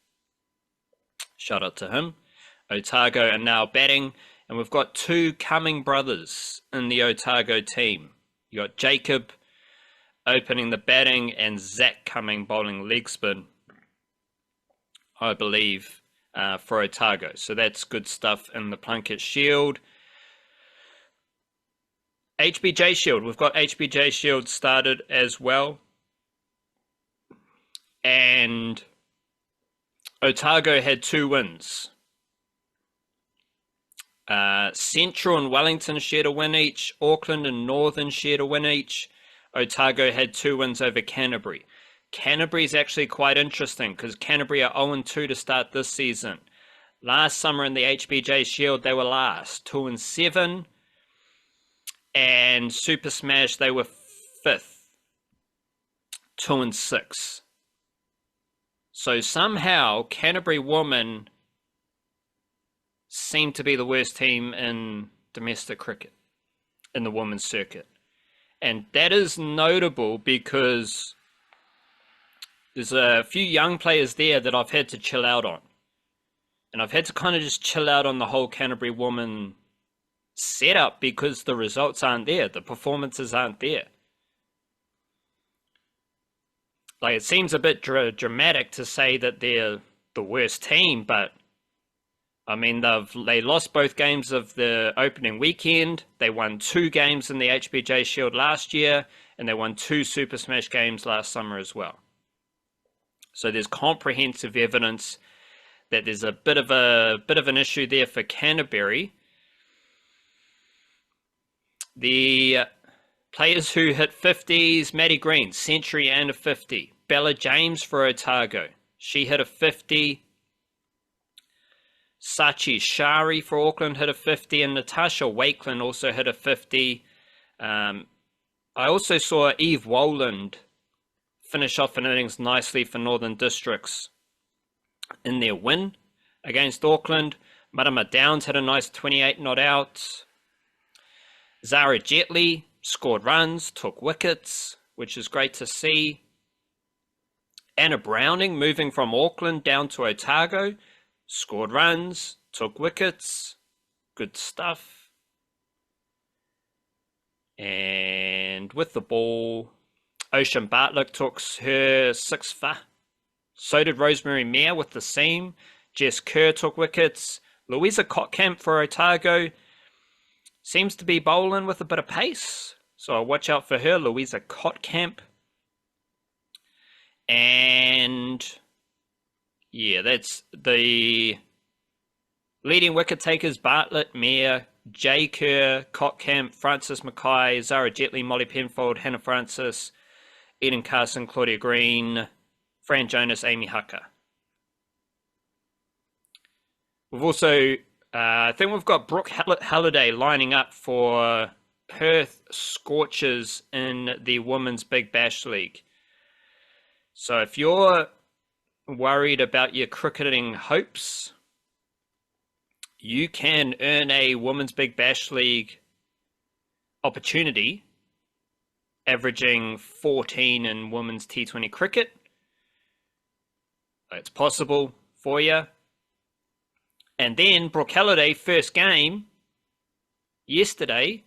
Speaker 1: Shout out to him. Otago are now batting, and we've got 2 Cumming brothers in the Otago team. You got Jacob opening the batting and Zach Cumming bowling leg spin, I believe, for Otago. So that's good stuff in the Plunket Shield. HBJ Shield. We've got HBJ Shield started as well. And Otago had 2 wins. Central and Wellington shared a win each. Auckland and Northern shared a win each. Otago had 2 wins over Canterbury. Canterbury is actually quite interesting because Canterbury are 0-2 to start this season. Last summer in the HBJ Shield, they were last, 2-7. And Super Smash, they were 5th, 2-6. So somehow Canterbury Women seem to be the worst team in domestic cricket in the women's circuit. And that is notable because there's a few young players there that I've had to chill out on. And I've had to kind of just chill out on the whole Canterbury Woman setup because the results aren't there. The performances aren't there. Like, it seems a bit dramatic to say that they're the worst team, but I mean, they lost both games of the opening weekend. They won 2 games in the HBJ Shield last year, and they won 2 Super Smash games last summer as well. So there's comprehensive evidence that there's a bit of an issue there for Canterbury. The players who hit 50s, Maddie Green, century and a 50. Bella James for Otago, she hit a 50. Sachi Shari for Auckland hit a 50, and Natasha Wakeland also hit a 50. I also saw Eve Woland finish off an innings nicely for Northern Districts in their win against Auckland. Marama Downs had a nice 28 not out. Zara Jetley scored runs, took wickets, which is great to see. Anna Browning moving from Auckland down to Otago, scored runs, took wickets, good stuff. And with the ball, Ocean Bartlett took her 6th fa. So did Rosemary Mayer with the seam. Jess Kerr took wickets. Louisa Kotkamp for Otago seems to be bowling with a bit of pace, so I'll watch out for her, Louisa Kotkamp. And yeah, that's the leading wicket takers: Bartlett, Mayer, Jay Kerr, Kotkamp, Francis Mackay, Zara Jetley, Molly Penfold, Hannah Francis, Eden Carson, Claudia Green, Fran Jonas, Amy Hucker. We've also, I think we've got Brooke Halliday lining up for Perth Scorchers in the Women's Big Bash League. So if you're worried about your cricketing hopes, you can earn a Women's Big Bash League opportunity, averaging 14 in women's T20 cricket. It's possible for you. And then Brooke Halliday, first game yesterday,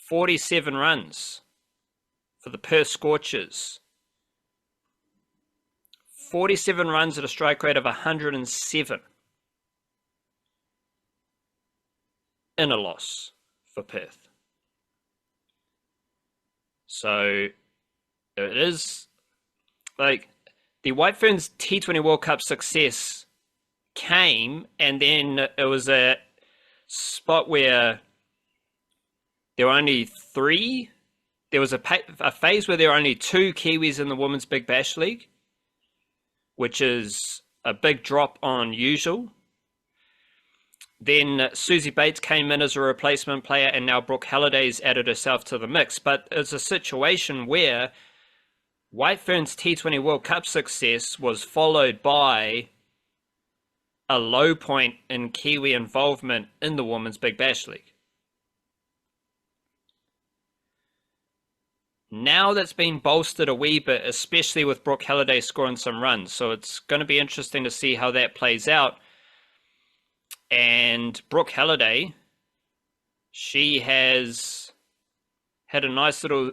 Speaker 1: 47 runs for the Perth Scorchers. 47 runs at a strike rate of 107 in a loss for Perth. So it is like the White Ferns T20 World Cup success came, and then it was a spot where there were only 3. There was a phase where there were only 2 Kiwis in the Women's Big Bash League, which is a big drop on usual. Then Susie Bates came in as a replacement player, and now Brooke Halliday's added herself to the mix. But it's a situation where White Ferns T20 World Cup success was followed by a low point in Kiwi involvement in the Women's Big Bash League. Now that's been bolstered a wee bit, especially with Brooke Halliday scoring some runs. So it's going to be interesting to see how that plays out. And Brooke Halliday, she has had a nice little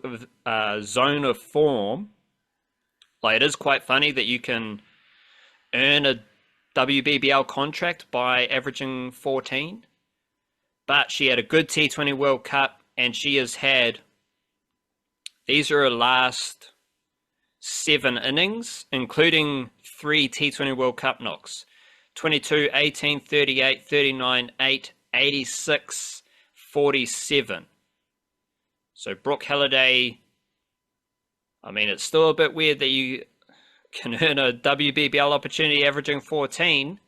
Speaker 1: zone of form. Like, it is quite funny that you can earn a WBBL contract by averaging 14. But she had a good T20 World Cup, and she has had, these are her last 7 innings, including 3 T20 World Cup knocks. 22, 18, 38, 39, 8, 86-47. So Brooke Halliday, I mean, it's still a bit weird that you can earn a WBBL opportunity averaging 14,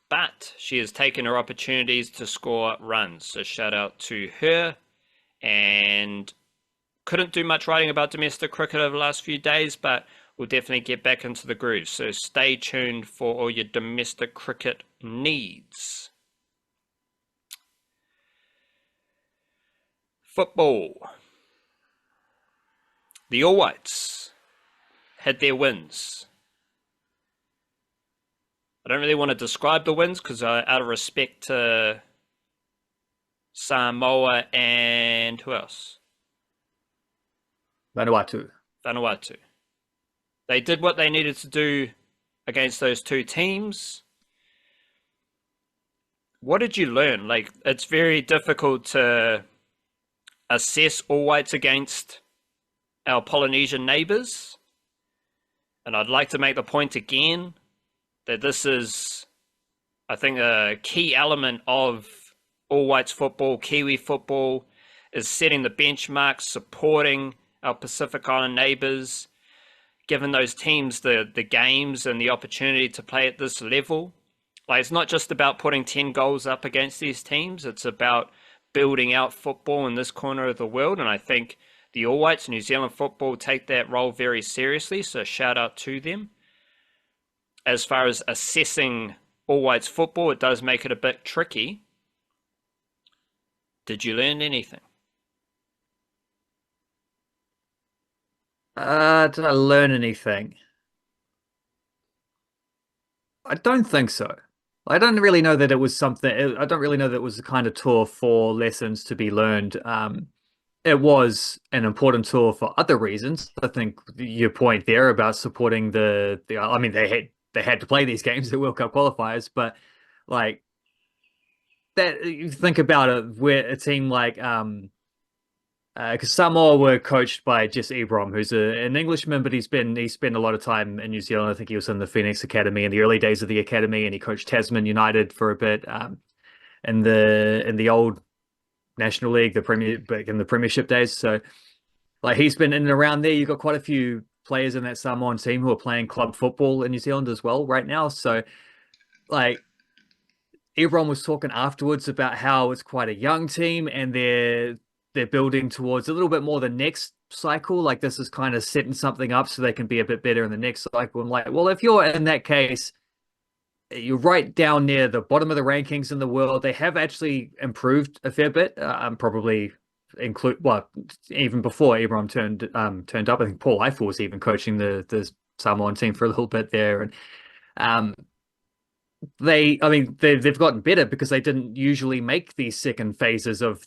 Speaker 1: but she has taken her opportunities to score runs. So shout out to her. And couldn't do much writing about domestic cricket over the last few days, but we'll definitely get back into the groove. So stay tuned for all your domestic cricket needs. Football. The All Whites had their wins. I don't really want to describe the wins because out of respect to Samoa and who else?
Speaker 2: Vanuatu.
Speaker 1: They did what they needed to do against those two teams. What did you learn? Like, it's very difficult to assess All Whites against our Polynesian neighbours. And I'd like to make the point again that this is, I think, a key element of All Whites football, Kiwi football, is setting the benchmark, supporting our Pacific Island neighbours, giving those teams the games and the opportunity to play at this level. Like, it's not just about putting 10 goals up against these teams, it's about building out football in this corner of the world, and I think the All Whites, New Zealand football, take that role very seriously, so shout out to them. As far as assessing All Whites football, it does make it a bit tricky. Did you learn anything?
Speaker 2: Did I learn anything? I don't think so. I don't really know that it was something. I don't really know that it was the kind of tour for lessons to be learned. It was an important tour for other reasons. I think your point there about supporting the I mean, they had to play these games, the World Cup qualifiers, but like that, you think about it, where a team like because Samoa were coached by Jess Ebrom, who's an Englishman, but he spent a lot of time in New Zealand. I think he was in the Phoenix Academy in the early days of the academy, and he coached Tasman United for a bit in the old National League, back in the Premiership days. So, like, he's been in and around there. You've got quite a few players in that Samoan team who are playing club football in New Zealand as well right now. So, like, Ebron was talking afterwards about how it's quite a young team and they're building towards a little bit more the next cycle. Like, this is kind of setting something up so they can be a bit better in the next cycle. And like, well, if you're in that case, you're right down near the bottom of the rankings in the world. They have actually improved a fair bit. Probably even before Ebron turned up. I think Paul Eiffel was even coaching the Samoan team for a little bit there, and they've gotten better because they didn't usually make these second phases of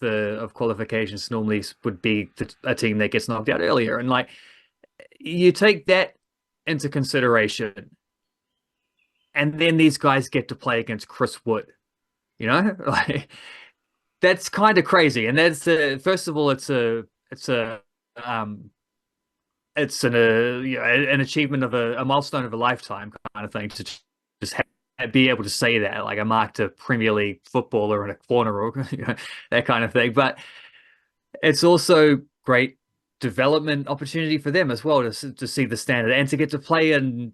Speaker 2: qualifications. Normally would be a team that gets knocked out earlier, and like, you take that into consideration, and then these guys get to play against Chris Wood, like, that's kind of crazy. And that's first of all, it's an achievement of a milestone of a lifetime kind of thing to just be able to say that, like, I marked a Premier League footballer in a corner, or that kind of thing. But it's also great development opportunity for them as well to see the standard and to get to play in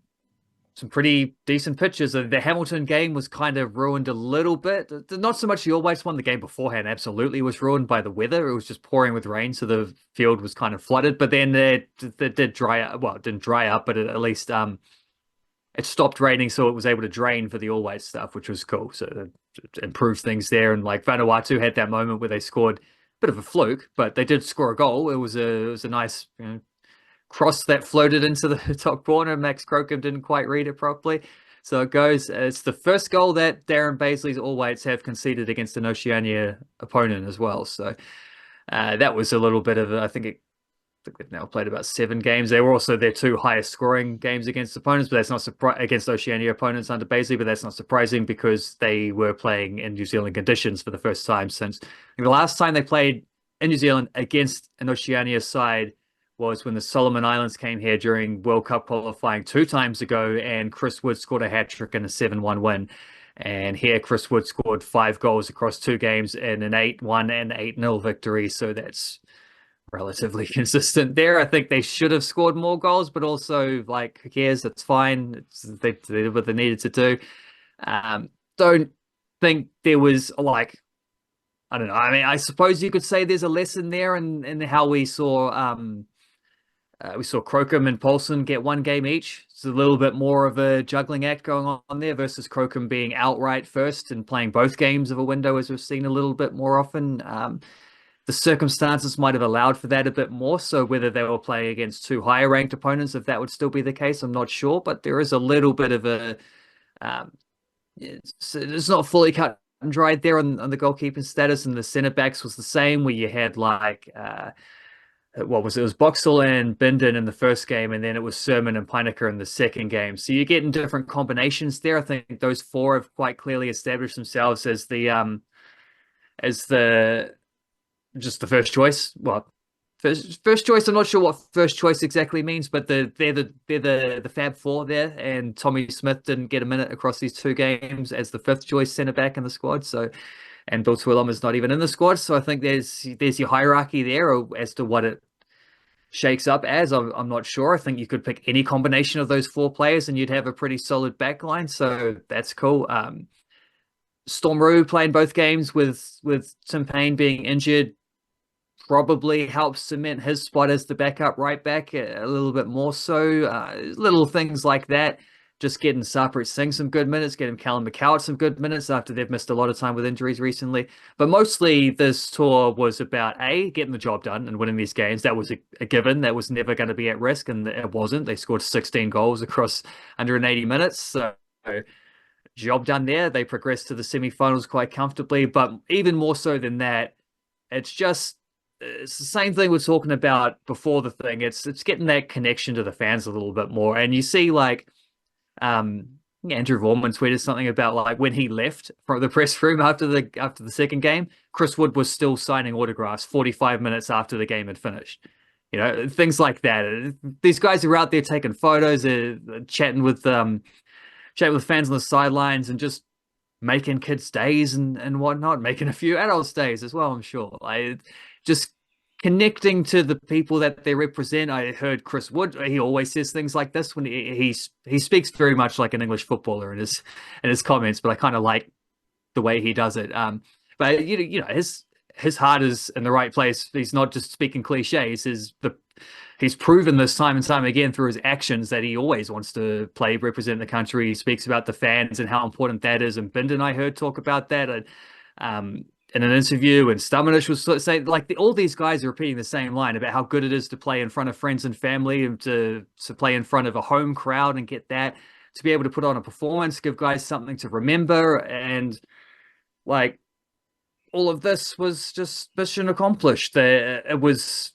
Speaker 2: some pretty decent pitches. The Hamilton game was kind of ruined a little bit. Not so much the All Whites one. The game beforehand absolutely was ruined by the weather. It was just pouring with rain, so the field was kind of flooded. But then it did dry up. Well, it didn't dry up, but at least it stopped raining, so it was able to drain for the All Whites stuff, which was cool. So it improved things there. And like, Vanuatu had that moment where they scored, a bit of a fluke, but they did score a goal. It was a nice cross that floated into the top corner. Max Crocombe didn't quite read it properly. So it goes. It's the first goal that Darren Bazley's All Whites have conceded against an Oceania opponent as well. So that was a little bit of I think they've now played about 7 games. They were also their 2 highest scoring games against opponents, but that's not against Oceania opponents under Bazley, but that's not surprising because they were playing in New Zealand conditions for the first time since the last time they played in New Zealand against an Oceania side was when the Solomon Islands came here during World Cup qualifying 2 times ago, and Chris Wood scored a hat-trick in a 7-1 win. And here, Chris Wood scored 5 goals across 2 games in an 8-1 and 8-0 victory. So that's relatively consistent there. I think they should have scored more goals, but also, like, who cares? It's fine. They did what they needed to do. Don't think there was, like, I don't know. I mean, I suppose you could say there's a lesson there in how we saw Crocombe and Paulson get 1 game each. It's a little bit more of a juggling act going on there versus Crocombe being outright first and playing both games of a window, as we've seen a little bit more often. The circumstances might have allowed for that a bit more. So whether they were playing against 2 higher ranked opponents, if that would still be the case, I'm not sure. But there is a little bit of a it's not fully cut and dried there on the goalkeeping status, and the centre backs was the same, where you had like what was it? It was Boxall and Bindon in the first game, and then it was Sermon and Pinecker in the second game. So you're getting different combinations there. I think those 4 have quite clearly established themselves as the just the first choice. Well, first choice. I'm not sure what first choice exactly means, but they're the Fab Four there. And Tommy Smith didn't get a minute across these 2 games as the 5th choice centre back in the squad. So, and Bill Twillum is not even in the squad. So I think there's your hierarchy there as to what it shakes up as. I'm not sure. I think you could pick any combination of those 4 players and you'd have a pretty solid backline. So that's cool. Storm Roux playing both games with Tim Payne being injured probably helps cement his spot as the backup right back a little bit more so. Little things like that. Just getting Sarpreet Singh some good minutes, getting Callum McCowart some good minutes after they've missed a lot of time with injuries recently. But mostly this tour was about getting the job done and winning these games. That was a given. That was never going to be at risk, and it wasn't. They scored 16 goals across 180 minutes. So job done there. They progressed to the semi-finals quite comfortably. But even more so than that, it's the same thing we're talking about before the thing. It's getting that connection to the fans a little bit more. And you see, like, Andrew Vorman tweeted something about, like, when he left from the press room after the second game, Chris Wood was still signing autographs 45 minutes after the game had finished. You know, things like that. These guys are out there taking photos, chatting with fans on the sidelines, and just making kids' days and whatnot, making a few adults' days as well, I'm sure. Just connecting to the people that they represent. I heard Chris Wood, he always says things like this when he speaks very much like an English footballer in his comments, but I kind of like the way he does it. But you know, his heart is in the right place. He's not just speaking cliches. He's proven this time and time again through his actions that he always wants to play, represent the country. He speaks about the fans and how important that is. And Bindon, I heard talk about that in an interview, and Stamanish was saying, like, all these guys are repeating the same line about how good it is to play in front of friends and family, and to play in front of a home crowd and get that, to be able to put on a performance, give guys something to remember. And, like, all of this was just mission accomplished. It was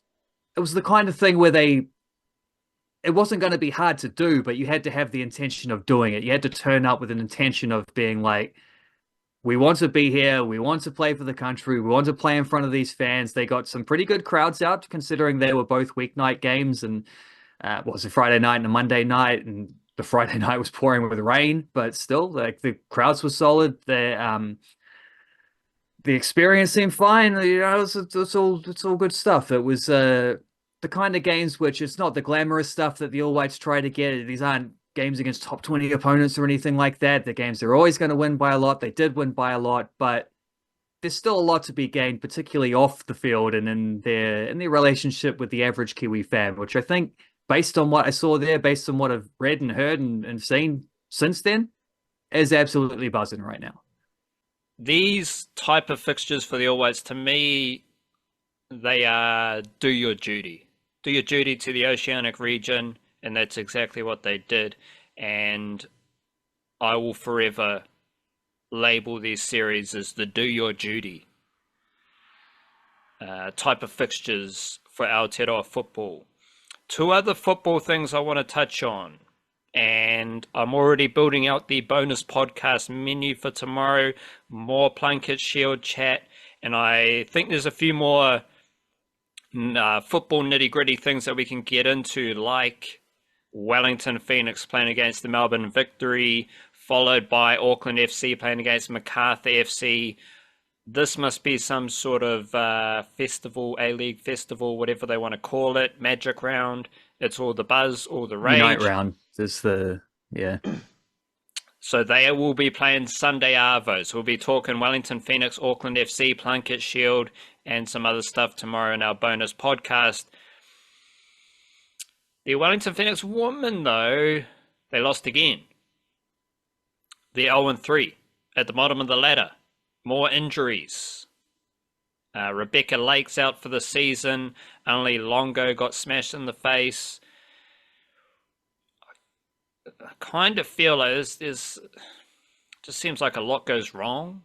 Speaker 2: the kind of thing where it wasn't going to be hard to do, but you had to have the intention of doing it. You had to turn up with an intention of being like, we want to be here. We want to play for the country. We want to play in front of these fans. They got some pretty good crowds out, considering they were both weeknight games, and was a Friday night and a Monday night, and the Friday night was pouring with rain, but still, like, the crowds were solid. The experience seemed fine. You know, it's all good stuff. It was the kind of games which, it's not the glamorous stuff that the All Whites try to get. These aren't games against top 20 opponents or anything like that. The games they're always going to win by a lot. They did win by a lot, but there's still a lot to be gained, particularly off the field and in their relationship with the average Kiwi fan, which I think, based on what I saw there, based on what I've read and heard and seen since then, is absolutely buzzing right now.
Speaker 1: These type of fixtures for the All Whites, to me, they are do your duty. Do your duty to the Oceanic region, and that's exactly what they did. And I will forever label these series as the do your duty type of fixtures for Aotearoa football. 2 other football things I want to touch on, and I'm already building out the bonus podcast menu for tomorrow, more Plunket Shield chat, and I think there's a few more football nitty-gritty things that we can get into, like Wellington Phoenix playing against the Melbourne Victory, followed by Auckland FC playing against Macarthur FC. This must be some sort of festival, A-League festival, whatever they want to call it, magic round. It's all the buzz, all the rage.
Speaker 2: Unite round is yeah.
Speaker 1: So they will be playing Sunday Arvos. We'll be talking Wellington Phoenix, Auckland FC, Plunket Shield, and some other stuff tomorrow in our bonus podcast. The Wellington Phoenix Women, though, they lost again. They're 0-3 at the bottom of the ladder. More injuries. Rebecca Lake's out for the season. Only Longo got smashed in the face. I kind of feel like there's just seems like a lot goes wrong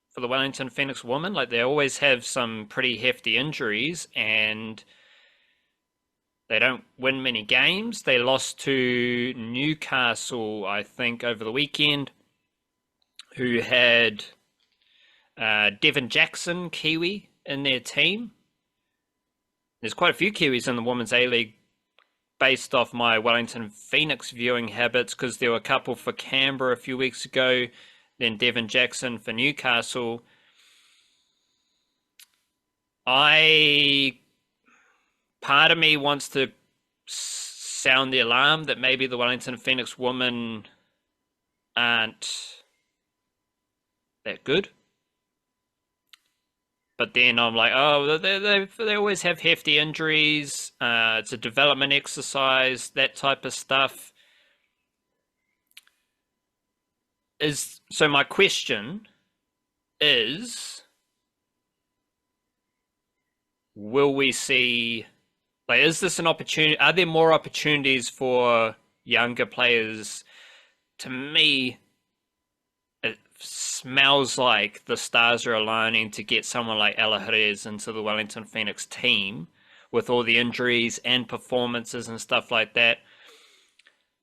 Speaker 1: for the Wellington Phoenix Women. Like, they always have some pretty hefty injuries and they don't win many games. They lost to Newcastle, I think, over the weekend, who had Devon Jackson, Kiwi, in their team. There's quite a few Kiwis in the Women's A-League based off my Wellington Phoenix viewing habits, because there were a couple for Canberra a few weeks ago, then Devon Jackson for Newcastle. Part of me wants to sound the alarm that maybe the Wellington Phoenix Women aren't that good. But then I'm like, oh, they always have hefty injuries. It's a development exercise, that type of stuff. So my question is, will we see, like, is this an opportunity? Are there more opportunities for younger players? To me, it smells like the stars are aligning to get someone like Jerez into the Wellington Phoenix team with all the injuries and performances and stuff like that.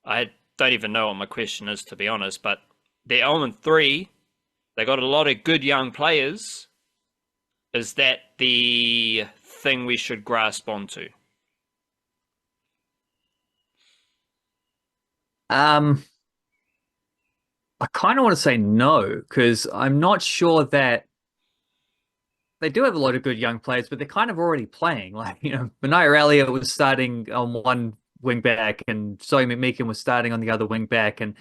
Speaker 1: I don't even know what my question is, to be honest, but they're 0-3. They got a lot of good young players. Is that the thing we should grasp onto?
Speaker 2: I kind of want to say no, because I'm not sure that they do have a lot of good young players, but they're kind of already playing. Like, Benaya Elliott was starting on one wing back, and Zoe McMeekin was starting on the other wing back, and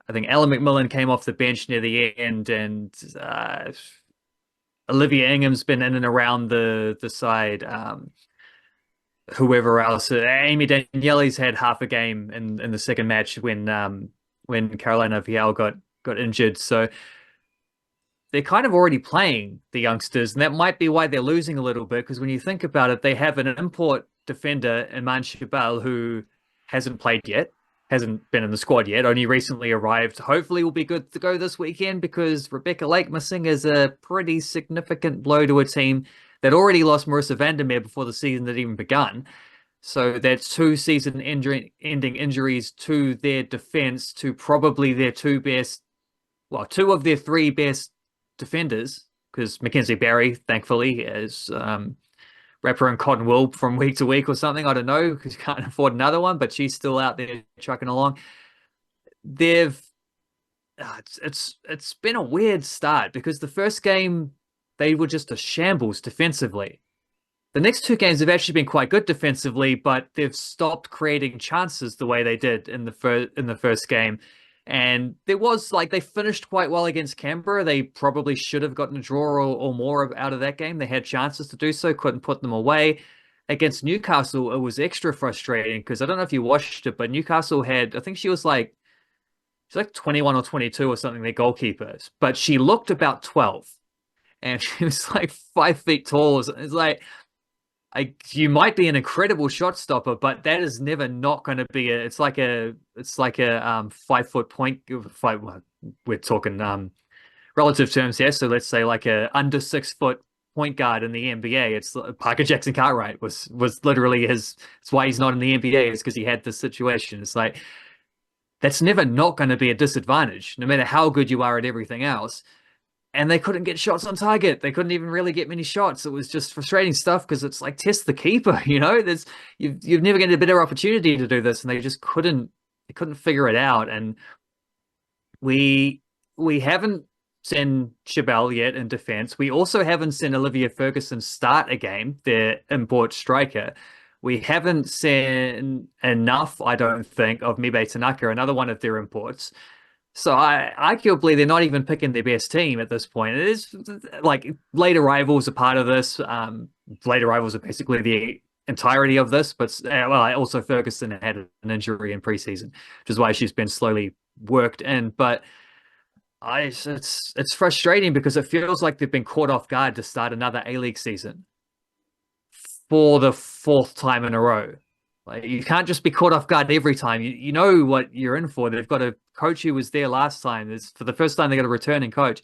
Speaker 2: I think Ella McMillan came off the bench near the end, and Olivia Ingham's been in and around the side. Whoever else, Amy Daniele's had half a game in the second match when Carolina Vial got injured. So they're kind of already playing the youngsters, and that might be why they're losing a little bit, because when you think about it, they have an import defender, Iman Shibal, who hasn't played yet, hasn't been in the squad yet, only recently arrived. Hopefully will be good to go this weekend, because Rebecca Lake missing is a pretty significant blow to a team that already lost Marissa Vandermeer before the season had even begun. So that's two season-ending injuries to their defense, to probably their two of their three best defenders, because Mackenzie Barry, thankfully, is wrap her in cotton wool from week to week or something. I don't know, because you can't afford another one, but she's still out there trucking along. It's been a weird start, because the first game they were just a shambles defensively. The next two games have actually been quite good defensively, but they've stopped creating chances the way they did in the first game. And there was, like, they finished quite well against Canberra. They probably should have gotten a draw or more out of that game. They had chances to do so, couldn't put them away. Against Newcastle, it was extra frustrating, because I don't know if you watched it, but Newcastle had, I think she's like 21 or 22 or something, their goalkeeper, but she looked about 12. And she was like 5 feet tall. It's like, you might be an incredible shot stopper, but that is never not going to be it's like a 5 foot point fight. We're talking relative terms here. So let's say like a under 6 foot point guard in the NBA. It's Parker Jackson Cartwright was literally his. That's why he's not in the NBA, is because he had this situation. It's like, that's never not going to be a disadvantage, no matter how good you are at everything else. And they couldn't get shots on target. They couldn't even really get many shots. It was just frustrating stuff, because it's like, test the keeper, There's you've never get a better opportunity to do this, and they just couldn't figure it out. And we we haven't seen Chabelle yet in defence. We also haven't seen Olivia Ferguson start a game, their import striker. We haven't seen enough, I don't think, of Mibe Tanaka, another one of their imports. So arguably they're not even picking their best team at this point. It is like late arrivals are part of this. Late arrivals are basically the entirety of this. But also Ferguson had an injury in preseason, which is why she's been slowly worked in. But it's frustrating because it feels like they've been caught off guard to start another A-League season for the fourth time in a row. Like, you can't just be caught off guard every time. You know what you're in for. They've got a coach who was there last time. For the first time, they got a returning coach.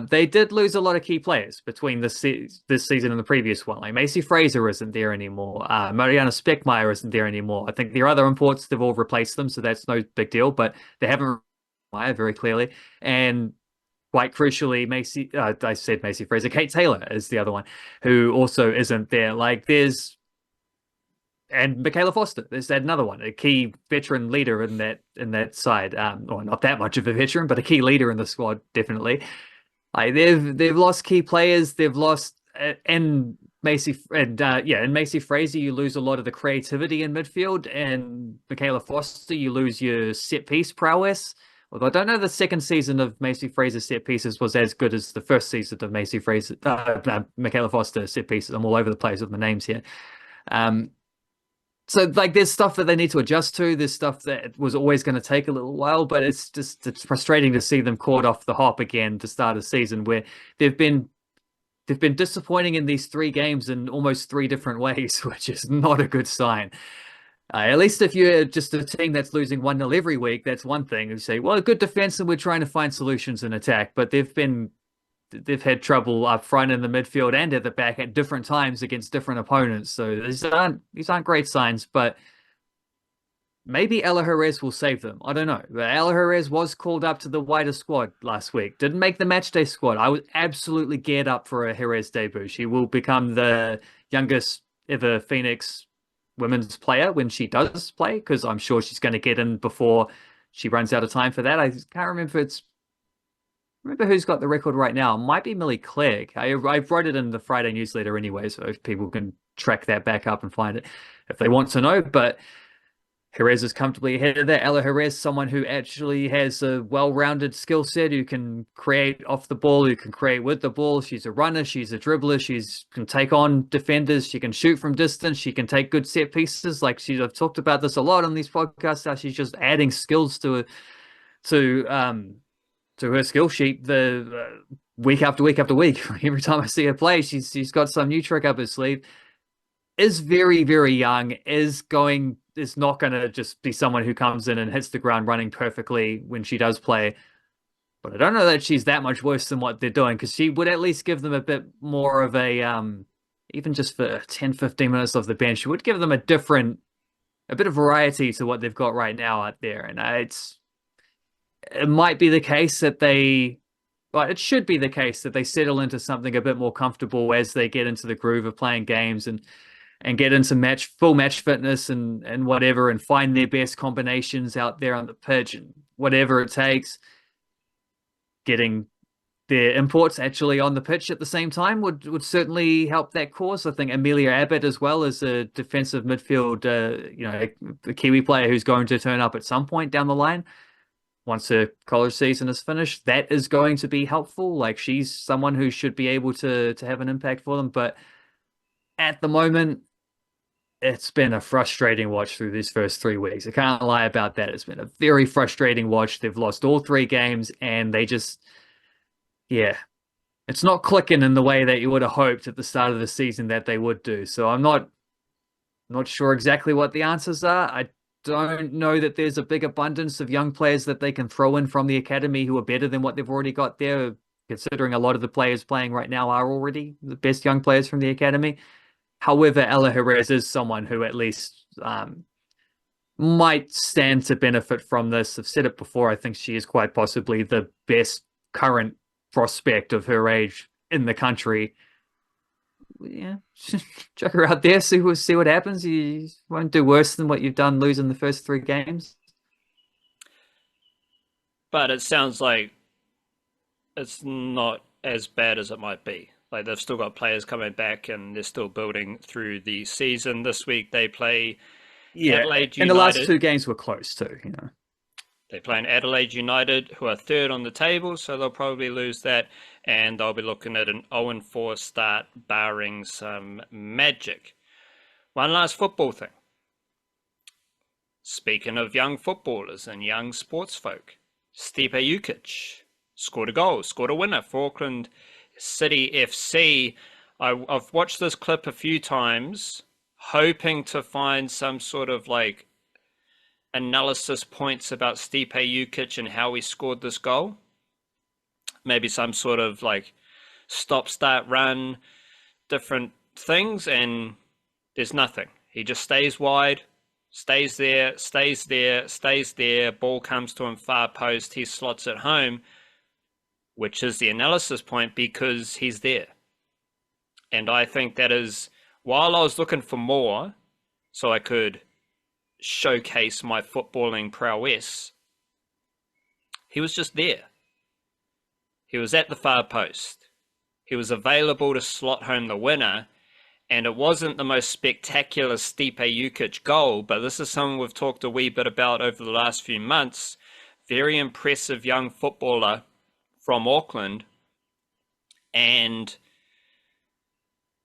Speaker 2: They did lose a lot of key players between this season and the previous one. Like Macy Fraser isn't there anymore. Mariana Speckmeyer isn't there anymore. I think their other imports, they've all replaced them, so that's no big deal. But they haven't very clearly. And quite crucially, I said Macy Fraser. Kate Taylor is the other one who also isn't there. Like and Michaela Foster, there's another one, a key veteran leader in that side. Or not that much of a veteran, but a key leader in the squad, definitely. Like they've lost key players. They've lost and Macy and Macy Fraser, you lose a lot of the creativity in midfield, and Michaela Foster, you lose your set piece prowess. Although I don't know the second season of Macy Fraser's set pieces was as good as the first season of Macy Fraser, Michaela Foster set pieces. I'm all over the place with my names here. So like there's stuff that they need to adjust to. There's stuff that was always going to take a little while, but it's frustrating to see them caught off the hop again to start a season where they've been disappointing in these 3 games in almost 3 different ways, which is not a good sign. At least if you're just a team that's losing 1-0 every week, that's one thing. You say, well, good defense and we're trying to find solutions in attack, but they've had trouble up front in the midfield and at the back at different times against different opponents. So these aren't great signs, but maybe Ella Jerez will save them. I don't know. But Ella Jerez was called up to the wider squad last week. Didn't make the matchday squad. I was absolutely geared up for a Jerez debut. She will become the youngest ever Phoenix women's player when she does play, because I'm sure she's going to get in before she runs out of time for that. I can't remember who's got the record right now. It might be Millie Clegg. I wrote it in the Friday newsletter anyway, so people can track that back up and find it if they want to know. But Jerez is comfortably ahead of that. Ella Jerez, someone who actually has a well-rounded skill set, who can create off the ball, who can create with the ball. She's a runner, she's a dribbler, she can take on defenders, she can shoot from distance, she can take good set pieces. I've talked about this a lot on these podcasts, how she's just adding skills to her skill sheet the week after week after week. Every time I see her play, she's got some new trick up her sleeve. Is very, very young, is not going to just be someone who comes in and hits the ground running perfectly when she does play. But I don't know that she's that much worse than what they're doing, because she would at least give them a bit more of a, even just for 10, 15 minutes off the bench, she would give them a bit of variety to what they've got right now out there. And it might be the case that it should be the case that they settle into something a bit more comfortable as they get into the groove of playing games and get into full match fitness and whatever, and find their best combinations out there on the pitch and whatever it takes. Getting their imports actually on the pitch at the same time would certainly help that cause. I think Amelia Abbott as well as a defensive midfield, a Kiwi player who's going to turn up at some point down the line once her college season is finished. That is going to be helpful. Like, she's someone who should be able to have an impact for them. But at the moment, it's been a frustrating watch through these first 3 weeks. I can't lie about that. It's been a very frustrating watch. They've lost all 3 games, and they just, it's not clicking in the way that you would have hoped at the start of the season that they would do. So I'm not sure exactly what the answers are. I don't know that there's a big abundance of young players that they can throw in from the academy who are better than what they've already got there, considering a lot of the players playing right now are already the best young players from the academy. However, Ella Jerez is someone who at least might stand to benefit from this. I've said it before, I think she is quite possibly the best current prospect of her age in the country. Yeah, chuck her out there, see what happens. You won't do worse than what you've done losing the first 3 games.
Speaker 1: but it sounds like it's not as bad as it might be. Like they've still got players coming back and they're still building through the season. This week they play Adelaide
Speaker 2: and the last
Speaker 1: United.
Speaker 2: two games were close too, you know.
Speaker 1: They play an Adelaide United, who are third on the table, so they'll probably lose that, and they'll be looking at an 0-4 start, barring some magic. One last football thing. Speaking of young footballers and young sports folk, Stipe Ukich scored a goal, scored a winner for Auckland City FC. I've watched this clip a few times, hoping to find some sort of like analysis points about Stipe Ukich and how he scored this goal. Maybe some sort of like stop, start, run, different things, and there's nothing. He just stays wide, stays there, stays there, stays there. Ball comes to him far post, he slots it home, which is the analysis point because he's there. And I think that is, while I was looking for more so I could showcase my footballing prowess, he was just there. He was at the far post. He was available to slot home the winner, and it wasn't the most spectacular Stipe Ukich goal, but this is something we've talked a wee bit about over the last few months. Very impressive young footballer from Auckland, and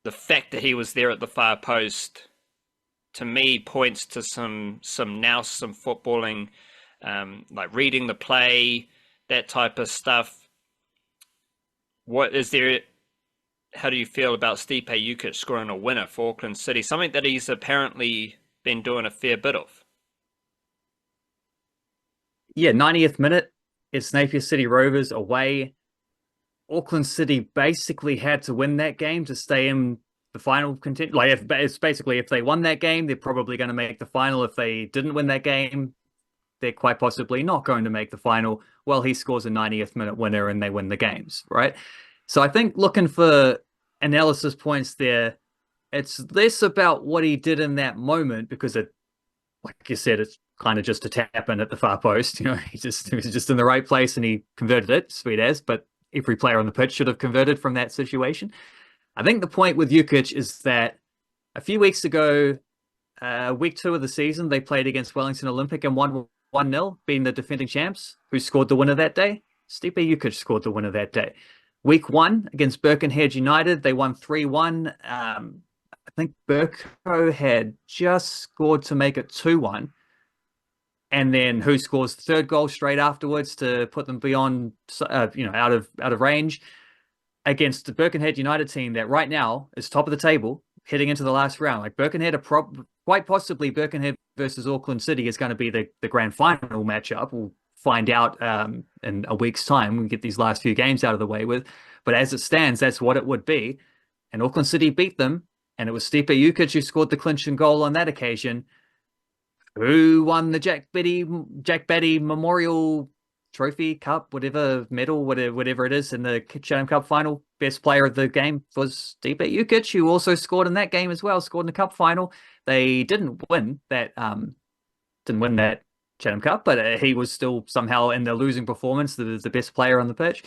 Speaker 1: the fact that he was there at the far post, to me, points to some footballing, like reading the play, that type of stuff. What is there? How do you feel about Stipe Ukich scoring a winner for Auckland City? Something that he's apparently been doing a fair bit of.
Speaker 2: Yeah, 90th minute, it's Napier City Rovers away. Auckland City basically had to win that game to stay in the final contention. Like, it's basically, if they won that game, they're probably going to make the final. If they didn't win that game, they're quite possibly not going to make the final. Well, he scores a 90th minute winner and they win the games, right? So I think looking for analysis points there, it's less about what he did in that moment, because it, like you said, it's kind of just a tap in at the far post. You know, he was just in the right place and he converted it, sweet as. But every player on the pitch should have converted from that situation. I think the point with Ukich is that a few weeks ago, week 2 of the season, they played against Wellington Olympic and won 1-0, being the defending champs. Who scored the winner that day? Stipe Ukich scored the winner that day. Week 1 against Birkenhead United, they won 3-1. I think Burko had just scored to make it 2-1. And then who scores the third goal straight afterwards to put them beyond, out of range, against the Birkenhead United team that right now is top of the table, heading into the last round. Like Birkenhead quite possibly Birkenhead versus Auckland City is going to be the grand final matchup. We'll find out in a week's time. We get these last few games out of the way with. But as it stands, that's what it would be. And Auckland City beat them. And it was Stipe Ukich who scored the clinching goal on that occasion. Who won the Jack Batty Memorial Trophy Cup, whatever medal, whatever it is, in the Chatham Cup final? Best player of the game was Stipe Ukich, who also scored in that game as well, scored in the cup final. They didn't win that Chatham Cup, but he was still somehow in the losing performance, the best player on the pitch.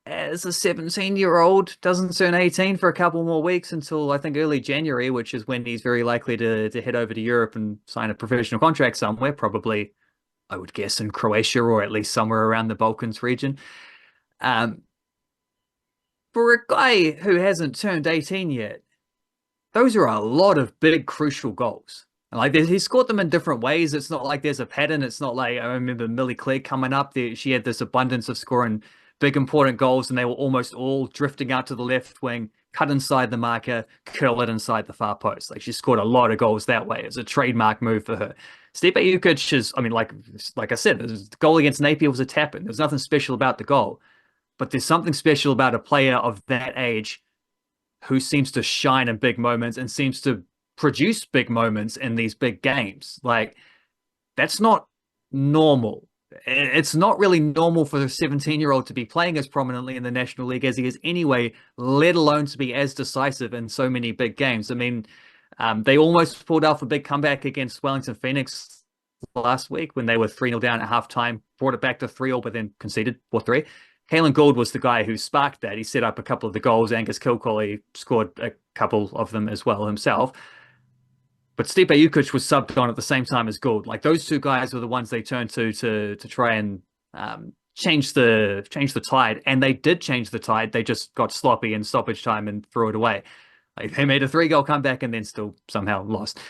Speaker 2: As a 17-year-old, doesn't turn 18 for a couple more weeks until I think early January, which is when he's very likely to head over to Europe and sign a professional contract somewhere, probably, I would guess, in Croatia or at least somewhere around the Balkans region. For a guy who hasn't turned 18 yet, those are a lot of big, crucial goals. Like, he scored them in different ways. It's not like there's a pattern. It's not like, I remember Millie Clegg coming up there. She had this abundance of scoring big, important goals, and they were almost all drifting out to the left wing, cut inside the marker, curl it inside the far post. Like, she scored a lot of goals that way. It was a trademark move for her. Stipe Ukich is, like I said, the goal against Napier was a tap-in. There's nothing special about the goal. But there's something special about a player of that age who seems to shine in big moments and seems to produce big moments in these big games. Like, that's not normal. It's not really normal for a 17-year-old to be playing as prominently in the National League as he is anyway, let alone to be as decisive in so many big games. I mean, they almost pulled off a big comeback against Wellington Phoenix last week when they were 3-0 down at halftime, brought it back to 3-0, but then conceded 4-3. Caelan Gould was the guy who sparked that. He set up a couple of the goals. Angus Kilcoy scored a couple of them as well himself. But Stipe Ukich was subbed on at the same time as Gould. Like those two guys were the ones they turned to try and change the tide, and they did change the tide. They just got sloppy in stoppage time and threw it away. Like they made a 3-goal comeback and then still somehow lost.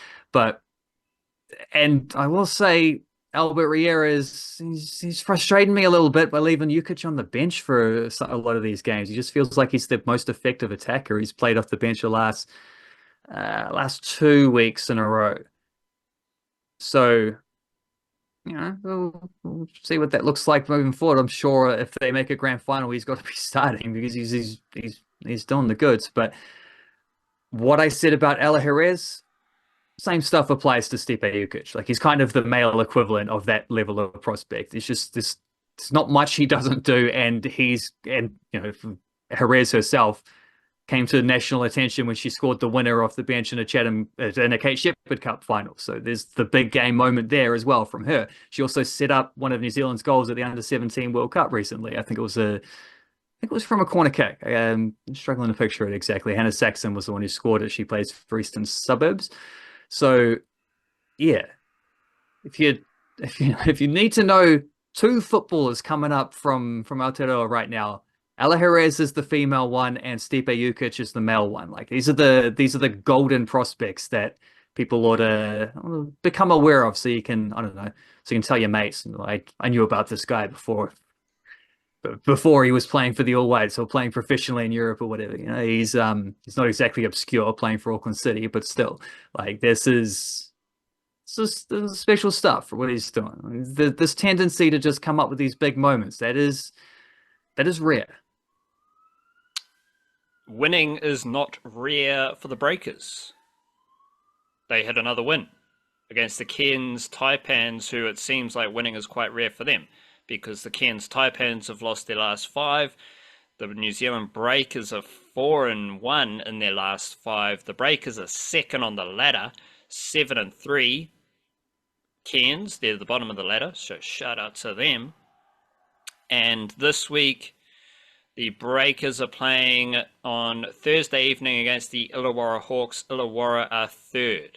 Speaker 2: And I will say Albert Riera he's frustrating me a little bit by leaving Ukich on the bench for a lot of these games. He just feels like he's the most effective attacker. He's played off the bench the last 2 weeks in a row. So, we'll see what that looks like moving forward. I'm sure if they make a grand final, he's got to be starting because he's doing the goods. But what I said about Ella Jerez, same stuff applies to Stipe Ukich. Like he's kind of the male equivalent of that level of prospect. It's just there's not much he doesn't do, and Jerez herself came to national attention when she scored the winner off the bench in a Kate Shepherd Cup final. So there's the big game moment there as well from her. She also set up one of New Zealand's goals at the Under-17 World Cup recently. I think it was from a corner kick. I'm struggling to picture it exactly. Hannah Saxon was the one who scored it. She plays for Eastern Suburbs. So yeah, if you need to know two footballers coming up from Aotearoa right now, Ella Jerez is the female one and Stipe Ukich is the male one. Like these are the golden prospects that people ought to become aware of, so you can, I don't know, so you can tell your mates, like, I knew about this guy before he was playing for the All Whites or playing professionally in Europe or whatever. He's not exactly obscure playing for Auckland City, but still, like this is special stuff for what he's doing. This tendency to just come up with these big moments, that is rare.
Speaker 1: Winning is not rare for the Breakers. They had another win against the Cairns Taipans, who it seems like winning is quite rare for them, because the Cairns Taipans have lost their last 5. The New Zealand Breakers are 4-1 in their last 5. The Breakers are second on the ladder, 7-3. Cairns, they're at the bottom of the ladder, so shout out to them. And this week, the Breakers are playing on Thursday evening against the Illawarra Hawks. Illawarra are 3rd.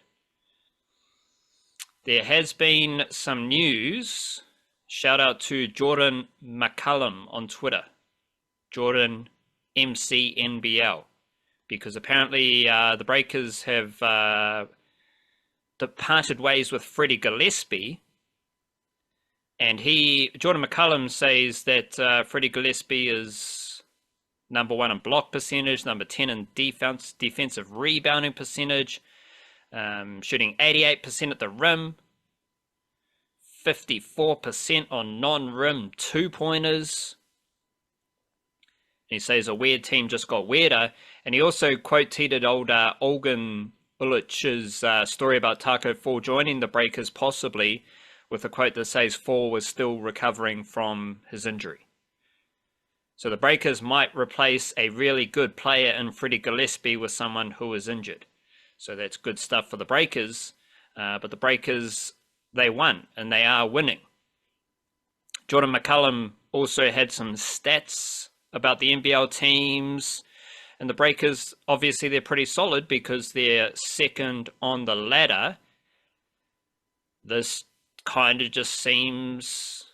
Speaker 1: There has been some news. Shout out to Jordan McCullum on Twitter. Jordan MCNBL. Because apparently the Breakers have departed ways with Freddie Gillespie. And Jordan McCullum says that Freddie Gillespie is number 1 in block percentage, number 10 in defensive rebounding percentage, shooting 88% at the rim, 54% on non-rim 2-pointers. He says a weird team just got weirder. And he also quote-tweeted old Olgun Ulich's story about Tacko Fall joining the Breakers possibly, with a quote that says Fall was still recovering from his injury. So the Breakers might replace a really good player in Freddie Gillespie with someone who is injured. So that's good stuff for the Breakers. But the Breakers, they won, and they are winning. Jordan McCullum also had some stats about the NBL teams. And the Breakers, obviously, they're pretty solid because they're second on the ladder. This kind of just seems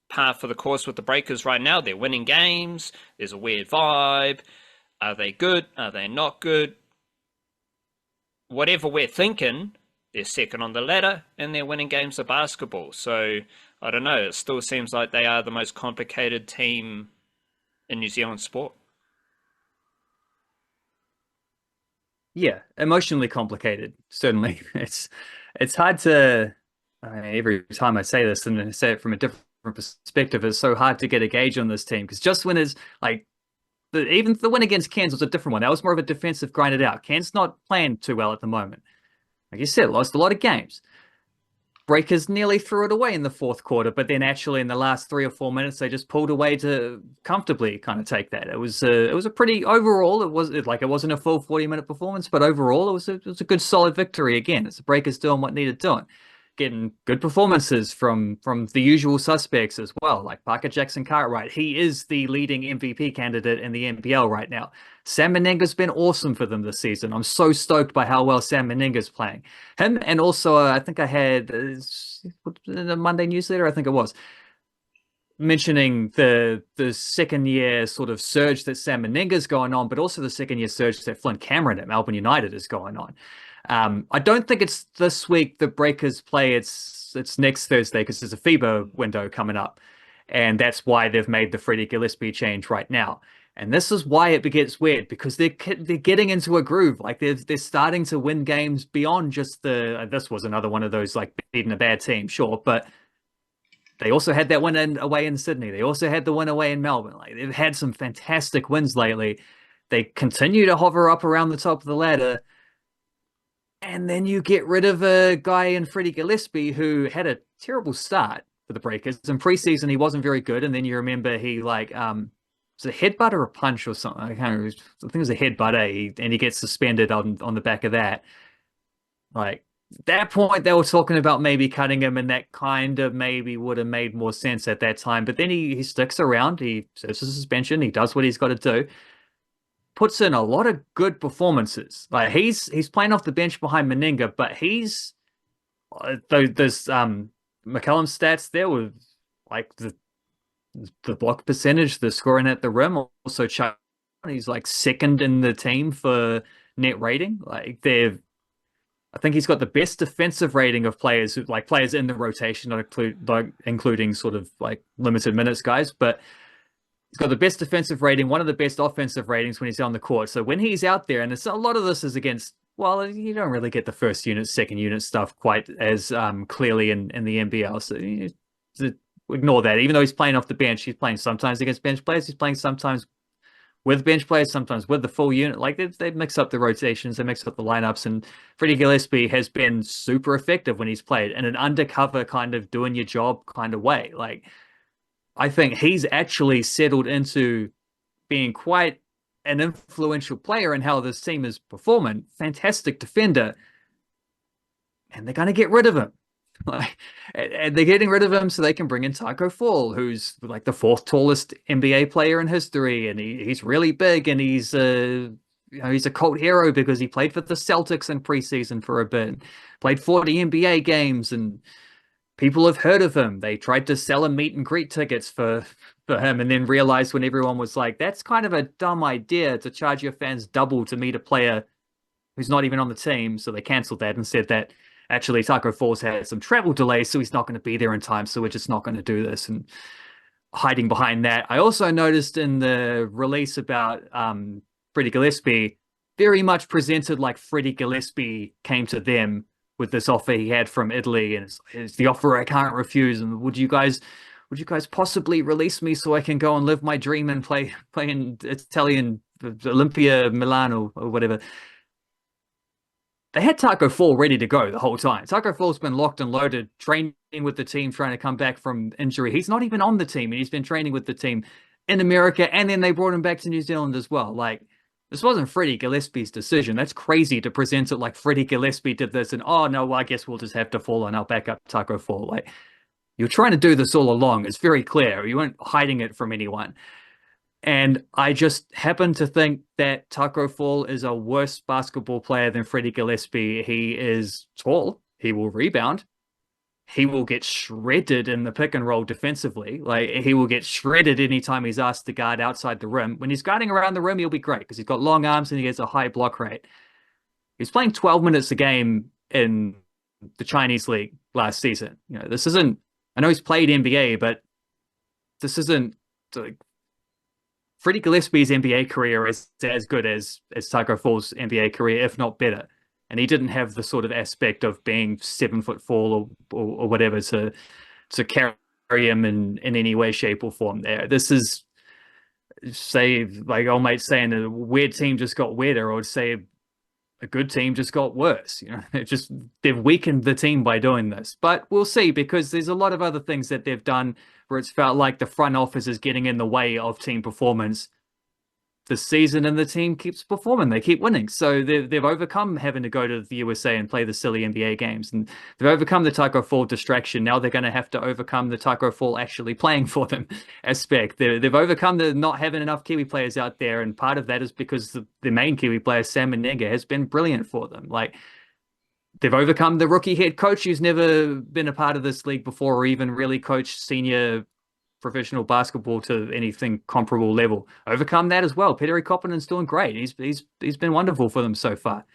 Speaker 1: par for the course with the Breakers right now. They're winning games. There's a weird vibe. Are they good? Are they not good? Whatever we're thinking, they're second on the ladder and they're winning games of basketball. So, I don't know. It still seems like they are the most complicated team in New Zealand sport.
Speaker 2: Yeah, emotionally complicated, certainly. It's hard to, every time I say this and I say it from a different perspective, it's so hard to get a gauge on this team, because just when it's like, even the win against Cairns was a different one. That was more of a defensive grinded out. Cairns not playing too well at the moment. Like you said, lost a lot of games. Breakers nearly threw it away in the fourth quarter, but then actually in the last 3 or 4 minutes, they just pulled away to comfortably kind of take that. It was a pretty, overall, it wasn't a full 40-minute performance, but overall it was a good solid victory again. It's the Breakers doing what needed doing. getting good performances from the usual suspects as well, like Parker Jackson Cartwright. He is the leading MVP candidate in the NPL right now. Sam Meninga's been awesome for them this season. I'm so stoked by how well Sam Meninga's playing. Him, and also I think I had the Monday newsletter, I think it was, mentioning the second year sort of surge that Sam Meninga's going on, but also the second year surge that Flint Cameron at Melbourne United is going on. I don't think it's this week the Breakers play. It's next Thursday because there's a FIBA window coming up, and that's why they've made the Freddie Gillespie change right now. And this is why it gets weird, because they're getting into a groove. Like they're starting to win games beyond just the. This was another one of those like beating a bad team, sure, but they also had that win away in Sydney. They also had the win away in Melbourne. Like they've had some fantastic wins lately. They continue to hover up around the top of the ladder. And then you get rid of a guy in Freddie Gillespie who had a terrible start for the Breakers. In preseason, he wasn't very good. And then you remember he was a headbutt or a punch or something. I can't remember. I think it was a headbutt, and he gets suspended on the back of that. Like, at that point, they were talking about maybe cutting him, and that kind of maybe would have made more sense at that time. But then he sticks around. He serves a suspension. He does what he's got to do. Puts in a lot of good performances. Like he's playing off the bench behind Meninga, but he's there's McCallum stats there with like the block percentage, the scoring at the rim. Also, Chuck, he's like second in the team for net rating. Like I think he's got the best defensive rating of players in the rotation, not including sort of like limited minutes guys, but he's got the best defensive rating, one of the best offensive ratings when he's on the court. So when he's out there, and a lot of this is against, well, you don't really get the first unit, second unit stuff quite as clearly in the NBL. So ignore that. Even though he's playing off the bench, he's playing sometimes against bench players. He's playing sometimes with bench players, sometimes with the full unit. Like they mix up the rotations, they mix up the lineups. And Freddie Gillespie has been super effective when he's played in an undercover kind of doing your job kind of way. Like, I think he's actually settled into being quite an influential player in how this team is performing. Fantastic defender. And they're going to get rid of him. And they're getting rid of him so they can bring in Tacko Fall, who's like the fourth tallest NBA player in history. And he's really big, and he's he's a cult hero because he played for the Celtics in preseason for a bit, played 40 NBA games, and people have heard of him. They tried to sell him meet and greet tickets for him, and then realized when everyone was like, that's kind of a dumb idea to charge your fans double to meet a player who's not even on the team. So they canceled that and said that actually Tacko Fall's had some travel delays, so he's not going to be there in time. So we're just not going to do this. And hiding behind that, I also noticed in the release about Freddie Gillespie, very much presented like Freddie Gillespie came to them with this offer he had from Italy, and it's the offer I can't refuse. And would you guys possibly release me so I can go and live my dream and play in Italian Olympia, Milan, or whatever? They had Tacko Fall ready to go the whole time. Tacko Fall's been locked and loaded, training with the team, trying to come back from injury. He's not even on the team, and he's been training with the team in America, and then they brought him back to New Zealand as well. Like, this wasn't Freddie Gillespie's decision. That's crazy to present it like Freddie Gillespie did this, and oh no, well, I guess we'll just have to fall and I'll back up Tacko Fall. Like, you're trying to do this all along. It's very clear. You weren't hiding it from anyone. And I just happen to think that Tacko Fall is a worse basketball player than Freddie Gillespie. He is tall. He will rebound. He will get shredded in the pick and roll defensively. Like, he will get shredded anytime he's asked to guard outside the rim. When he's guarding around the rim, he'll be great because he's got long arms and he has a high block rate. He's playing 12 minutes a game in the Chinese league last season. You know, this isn't, I know he's played NBA, but this isn't like, Freddie Gillespie's NBA career is as good as Tacko Fall's NBA career, if not better. And he didn't have the sort of aspect of being 7'4" or whatever to carry him in any way, shape, or form there. This is, say, like old mate saying, a weird team just got weirder, or say a good team just got worse. You know, they've weakened the team by doing this. But we'll see, because there's a lot of other things that they've done where it's felt like the front office is getting in the way of team performance. this season, and the team keeps performing. They keep winning. So they've overcome having to go to the USA and play the silly NBA games, and they've overcome the Tacko Fall distraction. Now they're going to have to overcome the Tacko Fall actually playing for them aspect. They've overcome the not having enough Kiwi players out there, and part of that is because the main Kiwi player, Sam Menenga, has been brilliant for them. Like, they've overcome the rookie head coach who's never been a part of this league before or even really coached senior professional basketball to anything comparable level. Overcome that as well. Petteri Koppanen's doing great. He's been wonderful for them so far.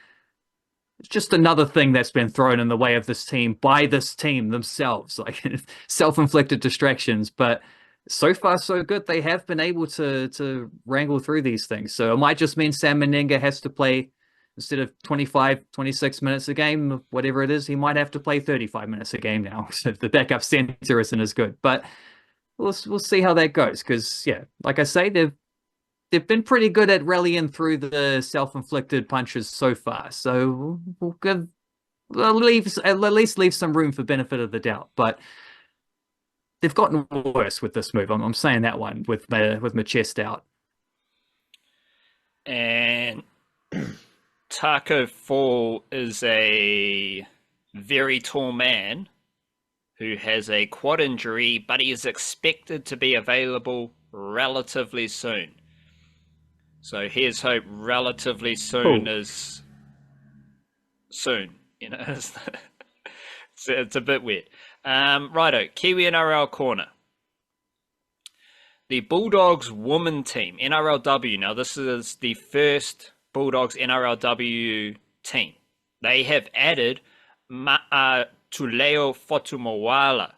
Speaker 2: It's just another thing that's been thrown in the way of this team by this team themselves, like self-inflicted distractions. But so far, so good. They have been able to wrangle through these things. So it might just mean Sam Menenga has to play, instead of 25, 26 minutes a game, whatever it is, he might have to play 35 minutes a game now. So the backup center isn't as good. But we'll see how that goes, because yeah, like I say, they've been pretty good at rallying through the self-inflicted punches so far. So at least leave some room for benefit of the doubt. But they've gotten worse with this move. I'm saying that one with my chest out.
Speaker 1: And Tacko Fall is a very tall man who has a quad injury, but he is expected to be available relatively soon. So here's hope relatively soon is soon. You know, it's a bit weird. Righto, Kiwi NRL corner. The Bulldogs women team, NRLW. Now this is the first Bulldogs NRLW team. They have added Tuleo Fotumawala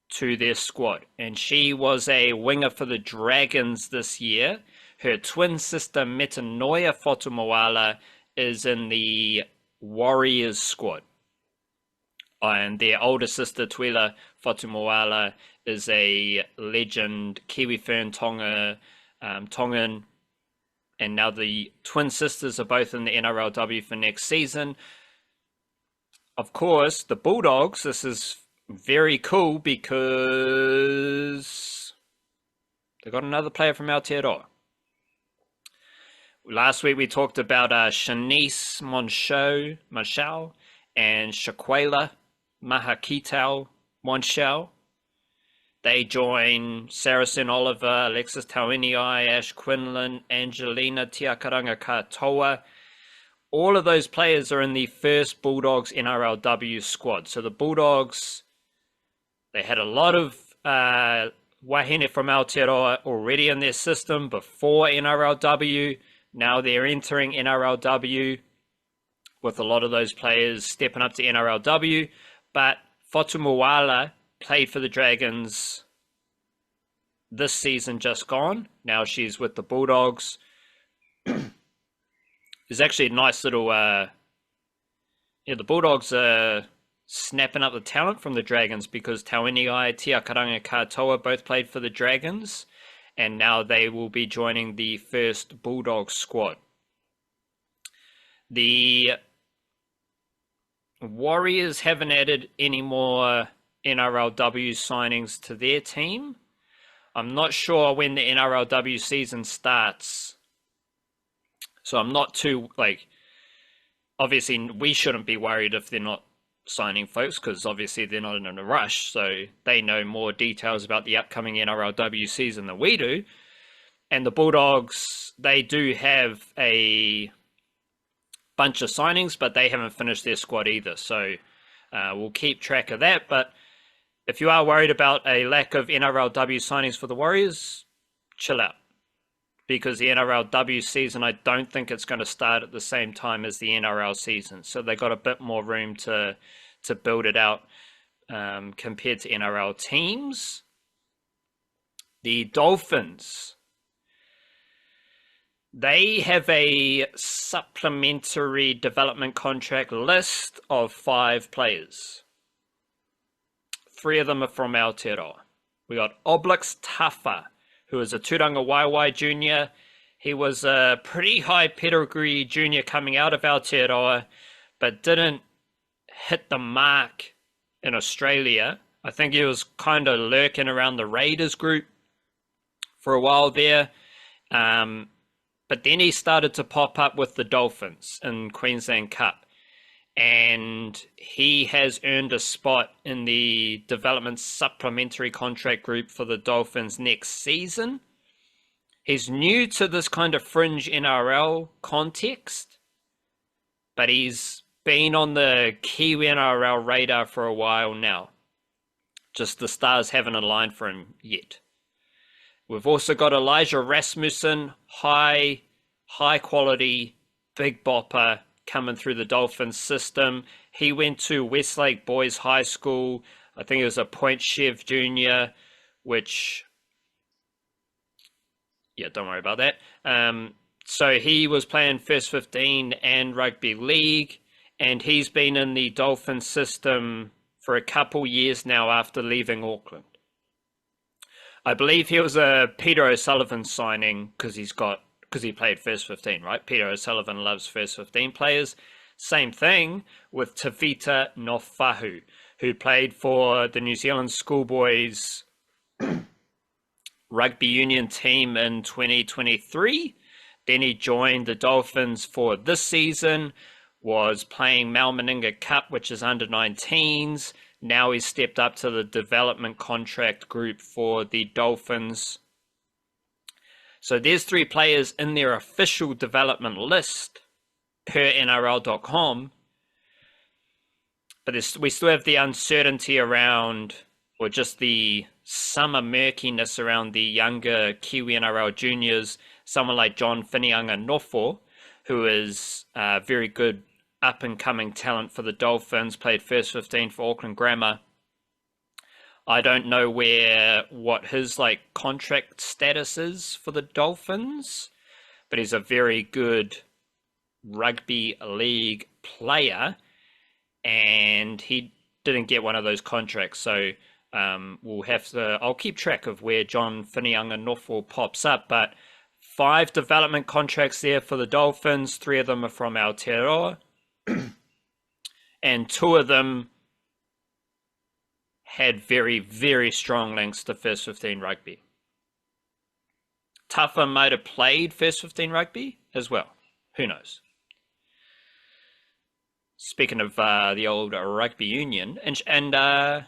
Speaker 1: to their squad, and she was a winger for the Dragons this year. Her twin sister Metanoia Fotumawala is in the Warriors squad, and their older sister Tuila Fotumawala is a legend Kiwi Fern Tongan, and now the twin sisters are both in the NRLW for next season. Of course, the Bulldogs, this is very cool because they got another player from Aotearoa. Last week we talked about Shanice Monchau and Shaquela Mahakitau Monchau. They join Saracen Oliver, Alexis Tauiniai, Ash Quinlan, Angelina Tiakaranga Katoa. All of those players are in the first Bulldogs NRLW squad. So the Bulldogs, they had a lot of wahine from Aotearoa already in their system before NRLW. Now they're entering NRLW with a lot of those players stepping up to NRLW. But Fotumawala played for the Dragons this season just gone. Now she's with the Bulldogs. There's actually a nice little, the Bulldogs are snapping up the talent from the Dragons because Tauiniai, Tiakaranga Katoa both played for the Dragons, and now they will be joining the first Bulldogs squad. The Warriors haven't added any more NRLW signings to their team. I'm not sure when the NRLW season starts. So I'm not too, obviously we shouldn't be worried if they're not signing folks, because obviously they're not in a rush, so they know more details about the upcoming NRLW season than we do. And the Bulldogs, they do have a bunch of signings, but they haven't finished their squad either, so we'll keep track of that. But if you are worried about a lack of NRLW signings for the Warriors, chill out. Because the NRLW season, I don't think it's going to start at the same time as the NRL season. So they got a bit more room to build it out compared to NRL teams. The Dolphins, they have a supplementary development contract list of 5 players. 3 of them are from Aotearoa. We got Oblix Tafa, who is a Turanga Waiwai junior. He was a pretty high pedigree junior coming out of Aotearoa, but didn't hit the mark in Australia. I think he was kind of lurking around the Raiders group for a while there, But then he started to pop up with the Dolphins in Queensland Cup. And he has earned a spot in the development supplementary contract group for the Dolphins next season. He's new to this kind of fringe NRL context, but he's been on the Kiwi NRL radar for a while now. Just the stars haven't aligned for him yet. We've also got Elijah Rasmussen, high quality, big bopper, coming through the Dolphins system. He went to Westlake Boys High School. I think it was a Point Chev Junior, which, yeah, don't worry about that. So he was playing first 15 and rugby league, and he's been in the Dolphins system for a couple years now after leaving Auckland. I believe he was a Peter O'Sullivan signing because he played first 15, right? Peter O'Sullivan loves first 15 players. Same thing with Tavita Nofahu, who played for the New Zealand Schoolboys rugby union team in 2023. Then he joined the Dolphins for this season, was playing Mal Meninga Cup, which is under 19s. Now he's stepped up to the development contract group for the Dolphins. So there's 3 players in their official development list per NRL.com. But we still have the uncertainty around, or just the summer murkiness around the younger Kiwi NRL juniors. Someone like John Whinianga Nofo, who is a very good up-and-coming talent for the Dolphins, played first 15 for Auckland Grammar. I don't know what his contract status is for the Dolphins, but he's a very good rugby league player, and he didn't get one of those contracts. So I'll keep track of where John Whinianga Nofo pops up, but 5 development contracts there for the Dolphins. 3 of them are from Aotearoa, and 2 of them had very, very strong links to first 15 rugby. Tuffa might have played first 15 rugby as well. Who knows? Speaking of the old rugby union, and I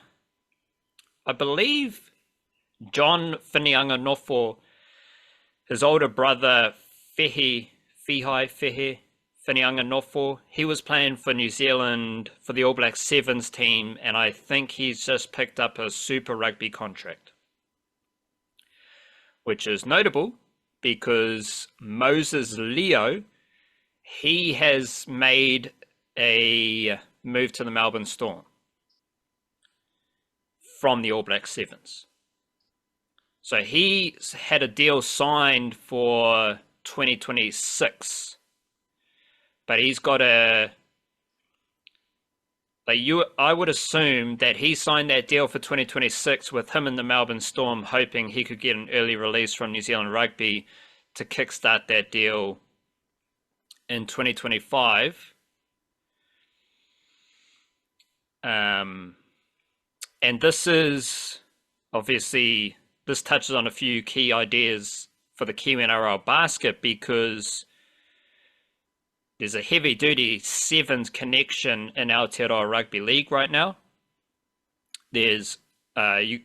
Speaker 1: believe John Whinianga Nofo, his older brother Whinianga Nofo, he was playing for New Zealand for the All Black Sevens team, and I think he's just picked up a Super Rugby contract, which is notable because Moses Leo, he has made a move to the Melbourne Storm from the All Black Sevens. So he had a deal signed for 2026. But he's got I would assume that he signed that deal for 2026 with him in the Melbourne Storm, hoping he could get an early release from New Zealand Rugby to kickstart that deal in 2025. And this is obviously, this touches on a few key ideas for the Kiwi NRL basket, because there's a heavy-duty Sevens connection in Aotearoa Rugby League right now. There's you've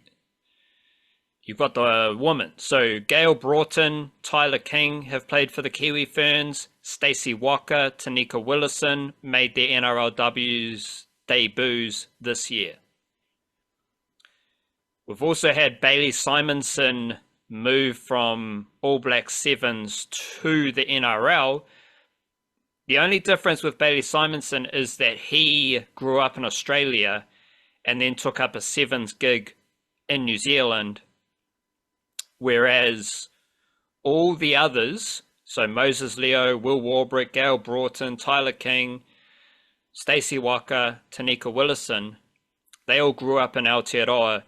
Speaker 1: got the women. So Gail Broughton, Tyler King have played for the Kiwi Ferns. Stacey Walker, Tanika Willison made their NRLW's debuts this year. We've also had Bailey Simonson move from All Black Sevens to the NRL. The only difference with Bailey Simonson is that he grew up in Australia and then took up a Sevens gig in New Zealand, whereas all the others, so Moses Leo, Will Warbrick, Gail Broughton, Tyler King, Stacey Walker, Tanika Willison, they all grew up in Aotearoa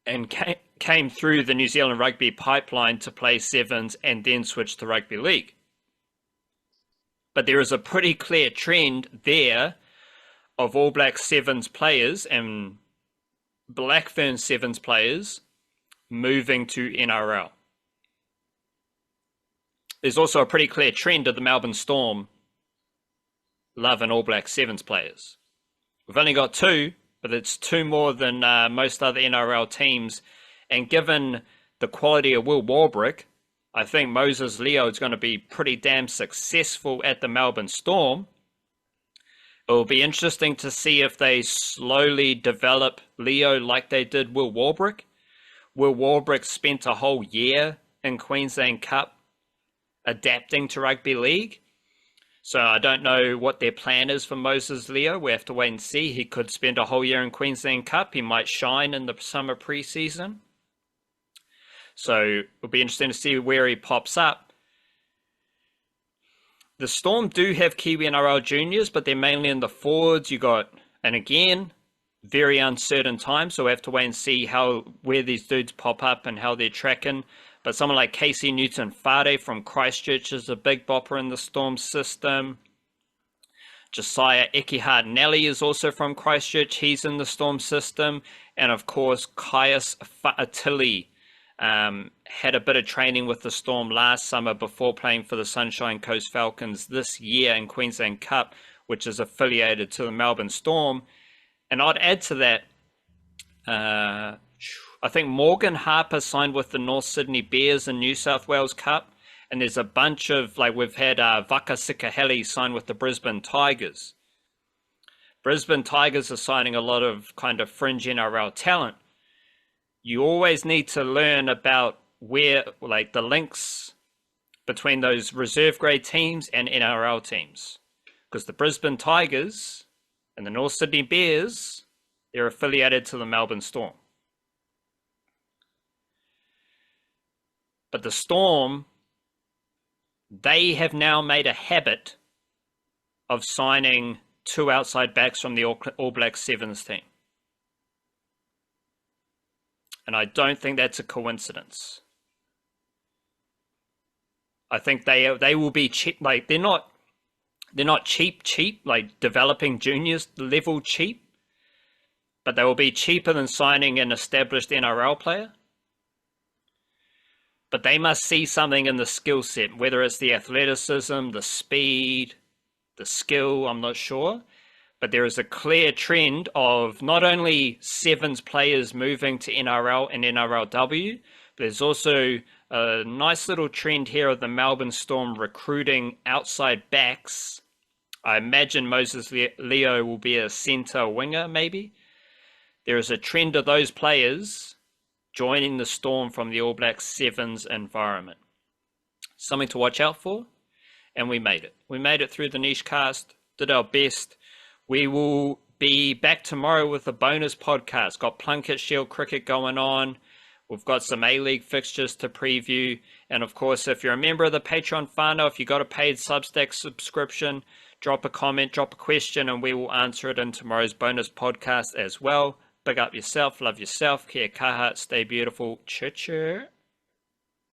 Speaker 1: and came through the New Zealand Rugby pipeline to play Sevens and then switched to Rugby League. But there is a pretty clear trend there of All Black Sevens players and Black Fern Sevens players moving to NRL. there's also a pretty clear trend of the Melbourne Storm loving All Black Sevens players. We've only got 2, but it's 2 more than most other NRL teams. And given the quality of Will Warbrick, I think Moses Leo is going to be pretty damn successful at the Melbourne Storm. It will be interesting to see if they slowly develop Leo like they did Will Warbrick. Will Warbrick spent a whole year in Queensland Cup adapting to rugby league. So I don't know what their plan is for Moses Leo. We have to wait and see. He could spend a whole year in Queensland Cup. He might shine in the summer preseason. So it'll be interesting to see where he pops up. The Storm do have Kiwi NRL juniors, but they're mainly in the forwards. And again, very uncertain time. So we have to wait and see where these dudes pop up and how they're tracking. But someone like Casey Newton-Whare from Christchurch is a big bopper in the Storm system. Josiah Ekihard-Nelly is also from Christchurch. He's in the Storm system. And of course, Caius Fa'atili had a bit of training with the Storm last summer before playing for the Sunshine Coast Falcons this year in Queensland Cup, which is affiliated to the Melbourne Storm. And I'd add to that, I think Morgan Harper signed with the North Sydney Bears in New South Wales Cup. And there's a bunch of, we've had Vaka Sikaheli sign with the Brisbane Tigers. Brisbane Tigers are signing a lot of kind of fringe NRL talent. You always need to learn about where, the links between those reserve grade teams and NRL teams. Because the Brisbane Tigers and the North Sydney Bears, they're affiliated to the Melbourne Storm. But the Storm, they have now made a habit of signing 2 outside backs from the All Black Sevens team. And I don't think that's a coincidence. I think they will be cheap. They're not cheap, developing juniors level cheap. But they will be cheaper than signing an established NRL player. But they must see something in the skill set, whether it's the athleticism, the speed, the skill, I'm not sure. But there is a clear trend of not only sevens players moving to NRL and NRLW, but there's also a nice little trend here of the Melbourne Storm recruiting outside backs. I imagine Moses Leo will be a centre winger, maybe. There is a trend of those players joining the Storm from the All Black Sevens environment. Something to watch out for, and we made it. We made it through the niche cast, did our best. We will be back tomorrow with a bonus podcast. Got Plunket Shield cricket going on. We've got some A-League fixtures to preview. And of course, if you're a member of the Patreon whānau, if you got a paid Substack subscription, drop a comment, drop a question, and we will answer it in tomorrow's bonus podcast as well. Big up yourself, love yourself, kia kaha, stay beautiful, church.